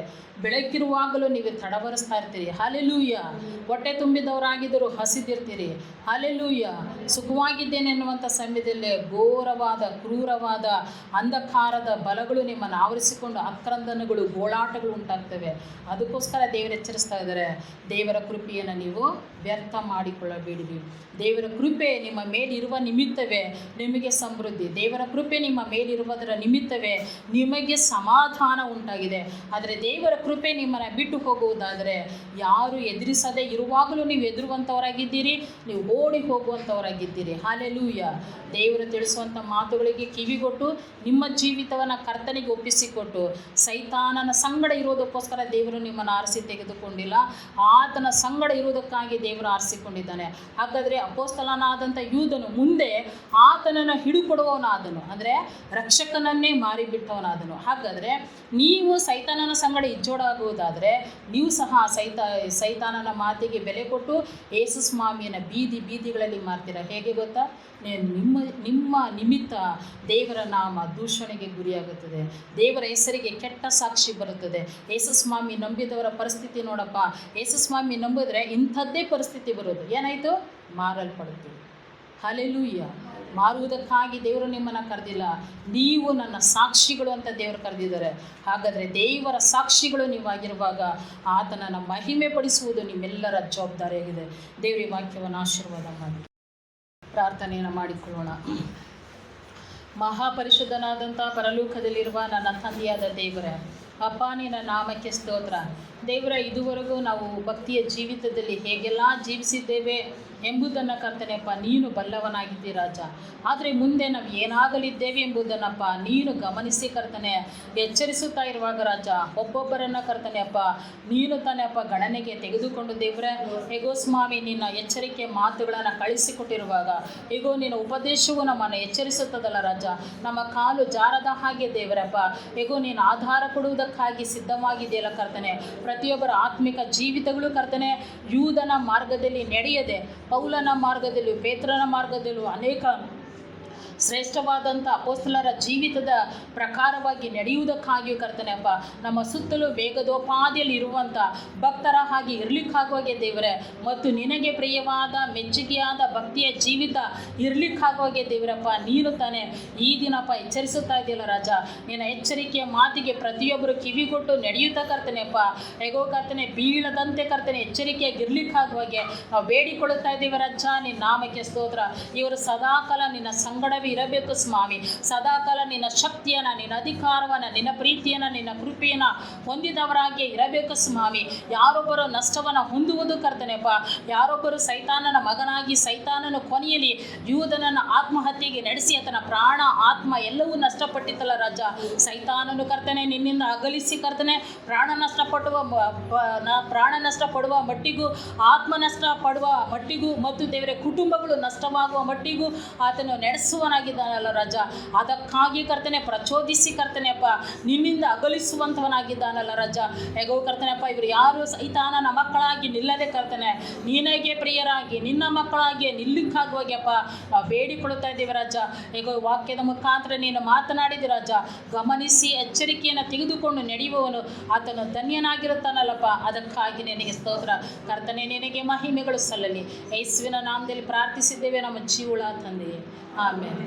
ಬೆಳಕಿರುವಾಗಲೂ ನೀವು ತಡವರಿಸ್ತಾ ಇರ್ತೀರಿ. ಹಲ್ಲೆಲೂಯ. ಹೊಟ್ಟೆ ತುಂಬಿದವರಾಗಿದ್ದರೂ ಹಸಿದಿರ್ತೀರಿ. ಹಲ್ಲೆಲೂಯ. ಸುಖವಾಗಿದ್ದೇನೆ ಎನ್ನುವಂಥ ಸಮಯದಲ್ಲಿ ಘೋರವಾದ ಕ್ರೂರವಾದ ಅಂಧಕಾರದ ಬಲಗಳು ನಿಮ್ಮನ್ನು ಆವರಿಸಿಕೊಂಡು ಆಕ್ರಂದನಗಳು, ಗೋಳಾಟಗಳು ಉಂಟಾಗ್ತವೆ. ಅದಕ್ಕೋಸ್ಕರ ದೇವರು ಎಚ್ಚರಿಸ್ತಾ ಇದ್ದಾರೆ, ದೇವರ ಕೃಪೆಯನ್ನು ನೀವು ವ್ಯರ್ಥ ಮಾಡಿಕೊಳ್ಳಬೇಡಿರಿ. ದೇವರ ಕೃಪೆ ನಿಮ್ಮ ಮೇಲಿರುವ ನಿಮಿತ್ತವೇ ನಿಮಗೆ ಸಮೃದ್ಧಿ. ದೇವರ ಕೃಪೆ ನಿಮ್ಮ ಮೇಲಿರುವುದರ ನಿಮಿತ್ತವೇ ನಿಮಗೆ ಸಮಾಧಾನ ಉಂಟಾಗಿದೆ. ಆದರೆ ದೇವರ ಕೃಪೆ ನಿಮ್ಮನ್ನು ಬಿಟ್ಟು ಹೋಗುವುದಾದರೆ ಯಾರು ಎದುರಿಸದೆ ಇರುವಾಗಲೂ ನೀವು ಎದುರುವಂಥವರಾಗಿದ್ದೀರಿ, ನೀವು ಓಡಿ ಹೋಗುವಂಥವರಾಗಿದ್ದೀರಿ. ಹಲ್ಲೆಲೂಯ. ದೇವರು ತಿಳಿಸುವಂಥ ಮಾತುಗಳಿಗೆ ಕಿವಿಗೊಟ್ಟು ನಿಮ್ಮ ಜೀವಿತವನ್ನು ಕರ್ತನಿಗೆ ಒಪ್ಪಿಸಿಕೊಟ್ಟು ಸೈತಾನನ ಸಂಗಡ ಇರೋದಕ್ಕೋಸ್ಕರ ದೇವರು ನಿಮ್ಮನ್ನು ಆರಿಸಿ ತೆಗೆದುಕೊಂಡಿಲ್ಲ, ಆತನ ಸಂಗಡ ಇರುವುದಕ್ಕಾಗಿ ದೇವರು ಆರಿಸಿಕೊಂಡಿದ್ದಾನೆ. ಹಾಗಾದರೆ ಅಪೊಸ್ತಲನಾದಂಥ ಯೂದನು ಮುಂದೆ ಆತನನ್ನು ಹಿಡುಕೊಡುವವನಾದನು, ಅಂದರೆ ರಕ್ಷಕನನ್ನೇ ಮಾರಿಬಿಟ್ಟವನಾದನು. ಹಾಗಾದರೆ ನೀವು ಸೈತಾನನ ಸಂಗಡ ಇಜ್ಜೋಡಾಗುವುದಾದರೆ ನೀವು ಸಹ ಸೈತಾನನ ಮಾತಿಗೆ ಬೆಲೆ ಕೊಟ್ಟು ಯೇಸು ಸ್ವಾಮಿಯನ್ನು ಬೀದಿಗಳಲ್ಲಿ ಮಾರ್ತೀರ. ಹೇಗೆ ಗೊತ್ತಾ? ನಿಮ್ಮ ನಿಮಿತ್ತ ದೇವರ ನಾಮ ದೂಷಣೆಗೆ ಗುರಿಯಾಗುತ್ತದೆ, ದೇವರ ಹೆಸರಿಗೆ ಕೆಟ್ಟ ಸಾಕ್ಷಿ ಬರುತ್ತದೆ. ಯೇಸು ಸ್ವಾಮಿ ನಂಬಿದವರ ಪರಿಸ್ಥಿತಿ ನೋಡಪ್ಪ, ಯೇಸು ಸ್ವಾಮಿ ನಂಬಿದ್ರೆ ಇಂಥದ್ದೇ ಪರಿಸ್ಥಿತಿ ಬರೋದು. ಏನಾಯಿತು? ಮಾರಲ್ಪಡ್ತೀವಿ. ಹಲ್ಲೆಲೂಯ. ಮಾರುವುದಕ್ಕಾಗಿ ದೇವರು ನಿಮ್ಮನ್ನು ಕರೆದಿಲ್ಲ, ನೀವು ನನ್ನ ಸಾಕ್ಷಿಗಳು ಅಂತ ದೇವರು ಕರೆದಿದ್ದಾರೆ. ಹಾಗಾದರೆ ದೇವರ ಸಾಕ್ಷಿಗಳು ನೀವಾಗಿರುವಾಗ ಆತನನ್ನು ಮಹಿಮೆ ಪಡಿಸುವುದು ನಿಮ್ಮೆಲ್ಲರ ಜವಾಬ್ದಾರಿಯಾಗಿದೆ. ದೇವರ ವಾಕ್ಯವನ್ನು ಆಶೀರ್ವಾದ ಮಾಡಿ ಪ್ರಾರ್ಥನೆಯನ್ನು ಮಾಡಿಕೊಳ್ಳೋಣ. ಮಹಾಪರಿಶುದ್ಧನಾದಂಥ ಪರಲೋಕದಲ್ಲಿರುವ ನನ್ನ ತಂದೆಯಾದ ದೇವರೇ, ಅಪ್ಪ ನಿನ್ನ ನಾಮಕ್ಕೆ ಸ್ತೋತ್ರ. ದೇವರ, ಇದುವರೆಗೂ ನಾವು ಭಕ್ತಿಯ ಜೀವಿತದಲ್ಲಿ ಹೇಗೆಲ್ಲ ಜೀವಿಸಿದ್ದೇವೆ ಎಂಬುದನ್ನು ಕರ್ತನೆಯಪ್ಪ ನೀನು ಬಲ್ಲವನಾಗಿದ್ದಿ ರಾಜ. ಆದರೆ ಮುಂದೆ ನಾವು ಏನಾಗಲಿದ್ದೇವೆ ಎಂಬುದನ್ನಪ್ಪ ನೀನು ಗಮನಿಸಿ ಕರ್ತನೆ ಎಚ್ಚರಿಸುತ್ತಾ ಇರುವಾಗ ರಾಜ, ಒಬ್ಬೊಬ್ಬರನ್ನು ಕರ್ತನೆಯಪ್ಪ ನೀನು ತಾನೆಯಪ್ಪ ಗಣನೆಗೆ ತೆಗೆದುಕೊಂಡು ದೇವರೇ, ಹೇಗೋ ಸ್ವಾಮಿ ನಿನ್ನ ಎಚ್ಚರಿಕೆ ಮಾತುಗಳನ್ನು ಕಳಿಸಿಕೊಟ್ಟಿರುವಾಗ ಹೇಗೋ ನಿನ್ನ ಉಪದೇಶವು ನಮ್ಮನ್ನು ಎಚ್ಚರಿಸುತ್ತದಲ್ಲ ರಾಜ. ನಮ್ಮ ಕಾಲು ಜಾರದ ಹಾಗೆ ದೇವರಪ್ಪ ಹೇಗೋ ನೀನು ಆಧಾರ ಕೊಡುವುದಕ್ಕಾಗಿ ಸಿದ್ಧವಾಗಿದೆಯಲ್ಲ ಕರ್ತನೆ. ಪ್ರತಿಯೊಬ್ಬರ ಆತ್ಮಿಕ ಜೀವಿತಗಳು ಕರ್ತನೆ ಯೂದನ ಮಾರ್ಗದಲ್ಲಿ ನಡೆಯದೆ ಪೌಲನ ಮಾರ್ಗದಲ್ಲೂ ಪೇತ್ರನ ಭಕ್ತರನ ಅನೇಕ ಶ್ರೇಷ್ಠವಾದಂಥ ಅಪೊಸ್ತಲರ ಜೀವಿತದ ಪ್ರಕಾರವಾಗಿ ನಡೆಯುವುದಕ್ಕಾಗಿಯೂ ಕರ್ತನೆಯಪ್ಪ ನಮ್ಮ ಸುತ್ತಲೂ ವೇಗದೋಪಾದಿಯಲ್ಲಿ ಇರುವಂಥ ಭಕ್ತರ ಹಾಗೆ ಇರಲಿಕ್ಕಾಗುವಾಗೆ ದೇವರೇ, ಮತ್ತು ನಿನಗೆ ಪ್ರಿಯವಾದ ಮೆಚ್ಚುಗೆಯಾದ ಭಕ್ತಿಯ ಜೀವಿತ ಇರಲಿಕ್ಕಾಗುವಾಗೆ ದೇವರಪ್ಪ ನೀನು ತಾನೇ ಈ ದಿನಪ್ಪ ಎಚ್ಚರಿಸುತ್ತಾ ಇದೆಯಲ್ಲ ರಾಜ. ನಿನ್ನ ಎಚ್ಚರಿಕೆಯ ಮಾತಿಗೆ ಪ್ರತಿಯೊಬ್ಬರು ಕಿವಿಗೊಟ್ಟು ನಡೆಯುತ್ತಾ ಕರ್ತನೆಯಪ್ಪ ಹೇಗೋ ಕರ್ತನೆ ಬೀಳದಂತೆ ಕರ್ತನೆ ಎಚ್ಚರಿಕೆಯಾಗಿರ್ಲಿಕ್ಕಾಗುವಾಗೆ ನಾವು ಬೇಡಿಕೊಳ್ಳುತ್ತಾ ಇದ್ದೀವಿ ರಾಜ. ನಿನ್ನ ನಾಮಕ್ಕೆ ಸ್ತೋತ್ರ. ಇವರು ಸದಾಕಾಲ ನಿನ್ನ ಸಂಗಡವೇ ಇರಬೇಕು ಸ್ವಾಮಿ. ಸದಾಕಾಲ ನಿನ್ನ ಶಕ್ತಿಯನ್ನು, ನಿನ್ನ ಅಧಿಕಾರವನ್ನು, ನಿನ್ನ ಪ್ರೀತಿಯನ್ನು, ನಿನ್ನ ಕೃಪೆಯನ್ನು ಹೊಂದಿದವರಾಗಿ ಇರಬೇಕು ಸ್ವಾಮಿ. ಯಾರೊಬ್ಬರು ನಷ್ಟವನ್ನು ಹೊಂದುವುದು ಕರ್ತನೆಪ್ಪ, ಯಾರೊಬ್ಬರು ಸೈತಾನನ ಮಗನಾಗಿ ಸೈತಾನನ ಕೊನೆಯಲ್ಲಿ ಯೂದನನ್ನು ಆತ್ಮಹತ್ಯೆಗೆ ನಡೆಸಿ ಆತನ ಪ್ರಾಣ ಆತ್ಮ ಎಲ್ಲವೂ ನಷ್ಟಪಟ್ಟಿತ್ತಲ್ಲ ರಾಜ. ಸೈತಾನನು ಕರ್ತನೆ ನಿನ್ನಿಂದ ಅಗಲಿಸಿ ಕರ್ತನೆ ಪ್ರಾಣ ನಷ್ಟಪಡುವ ಮಟ್ಟಿಗೂ, ಆತ್ಮ ನಷ್ಟಪಡುವ ಮಟ್ಟಿಗೂ, ಮತ್ತು ದೇವರೇ ಕುಟುಂಬಗಳು ನಷ್ಟವಾಗುವ ಮಟ್ಟಿಗೂ ಆತನು ನಡೆಸುವನಾಗಿದ್ದಾನಲ್ಲ ರಾಜ. ಅದಕ್ಕಾಗಿ ಕರ್ತನೆ ಪ್ರಚೋದಿಸಿ ಕರ್ತನೆಯಪ್ಪ ನಿನ್ನಿಂದ ಅಗಲಿಸುವಂಥವನಾಗಿದ್ದಾನಲ್ಲ ರಾಜ. ಹೇಗೋ ಕರ್ತನೆಯಪ್ಪ ಇವರು ಯಾರು ಸೈತಾನನ ಮಕ್ಕಳಾಗಿ ನಿಲ್ಲದೆ ಕರ್ತನೆ ನಿನಗೆ ಪ್ರಿಯರಾಗಿ ನಿನ್ನ ಮಕ್ಕಳಾಗಿ ನಿಲ್ಲಿಕ್ಕಾಗುವಾಗ್ಯಪ್ಪ ನಾವು ಬೇಡಿಕೊಳ್ಳುತ್ತಾ ಇದ್ದೀವಿ ರಾಜ. ಹೇಗೋ ವಾಕ್ಯದ ಮುಖಾಂತರ ನೀನು ಮಾತನಾಡಿದಿ ರಾಜ. ಗಮನಿಸಿ ಎಚ್ಚರಿಕೆಯನ್ನು ತೆಗೆದುಕೊಂಡು ನಡೆಯುವವನು ಆತನು ಧನ್ಯನಾಗಿರುತ್ತಾನಲ್ಲಪ್ಪ. ಅದಕ್ಕಾಗಿ ನಿನಗೆ ಸ್ತೋತ್ರ ಕರ್ತನೆ. ನಿನಗೆ ಮಹಿಮೆಗಳು ಸಲ್ಲಲಿ. ಯೇಸುವಿನ ನಾಮದಲ್ಲಿ ಪ್ರಾರ್ಥಿಸಿದ್ದೇವೆ ನಮ್ಮ ಜೀವಳ ತಂದೆಯೇ, ಆಮೇಲೆ.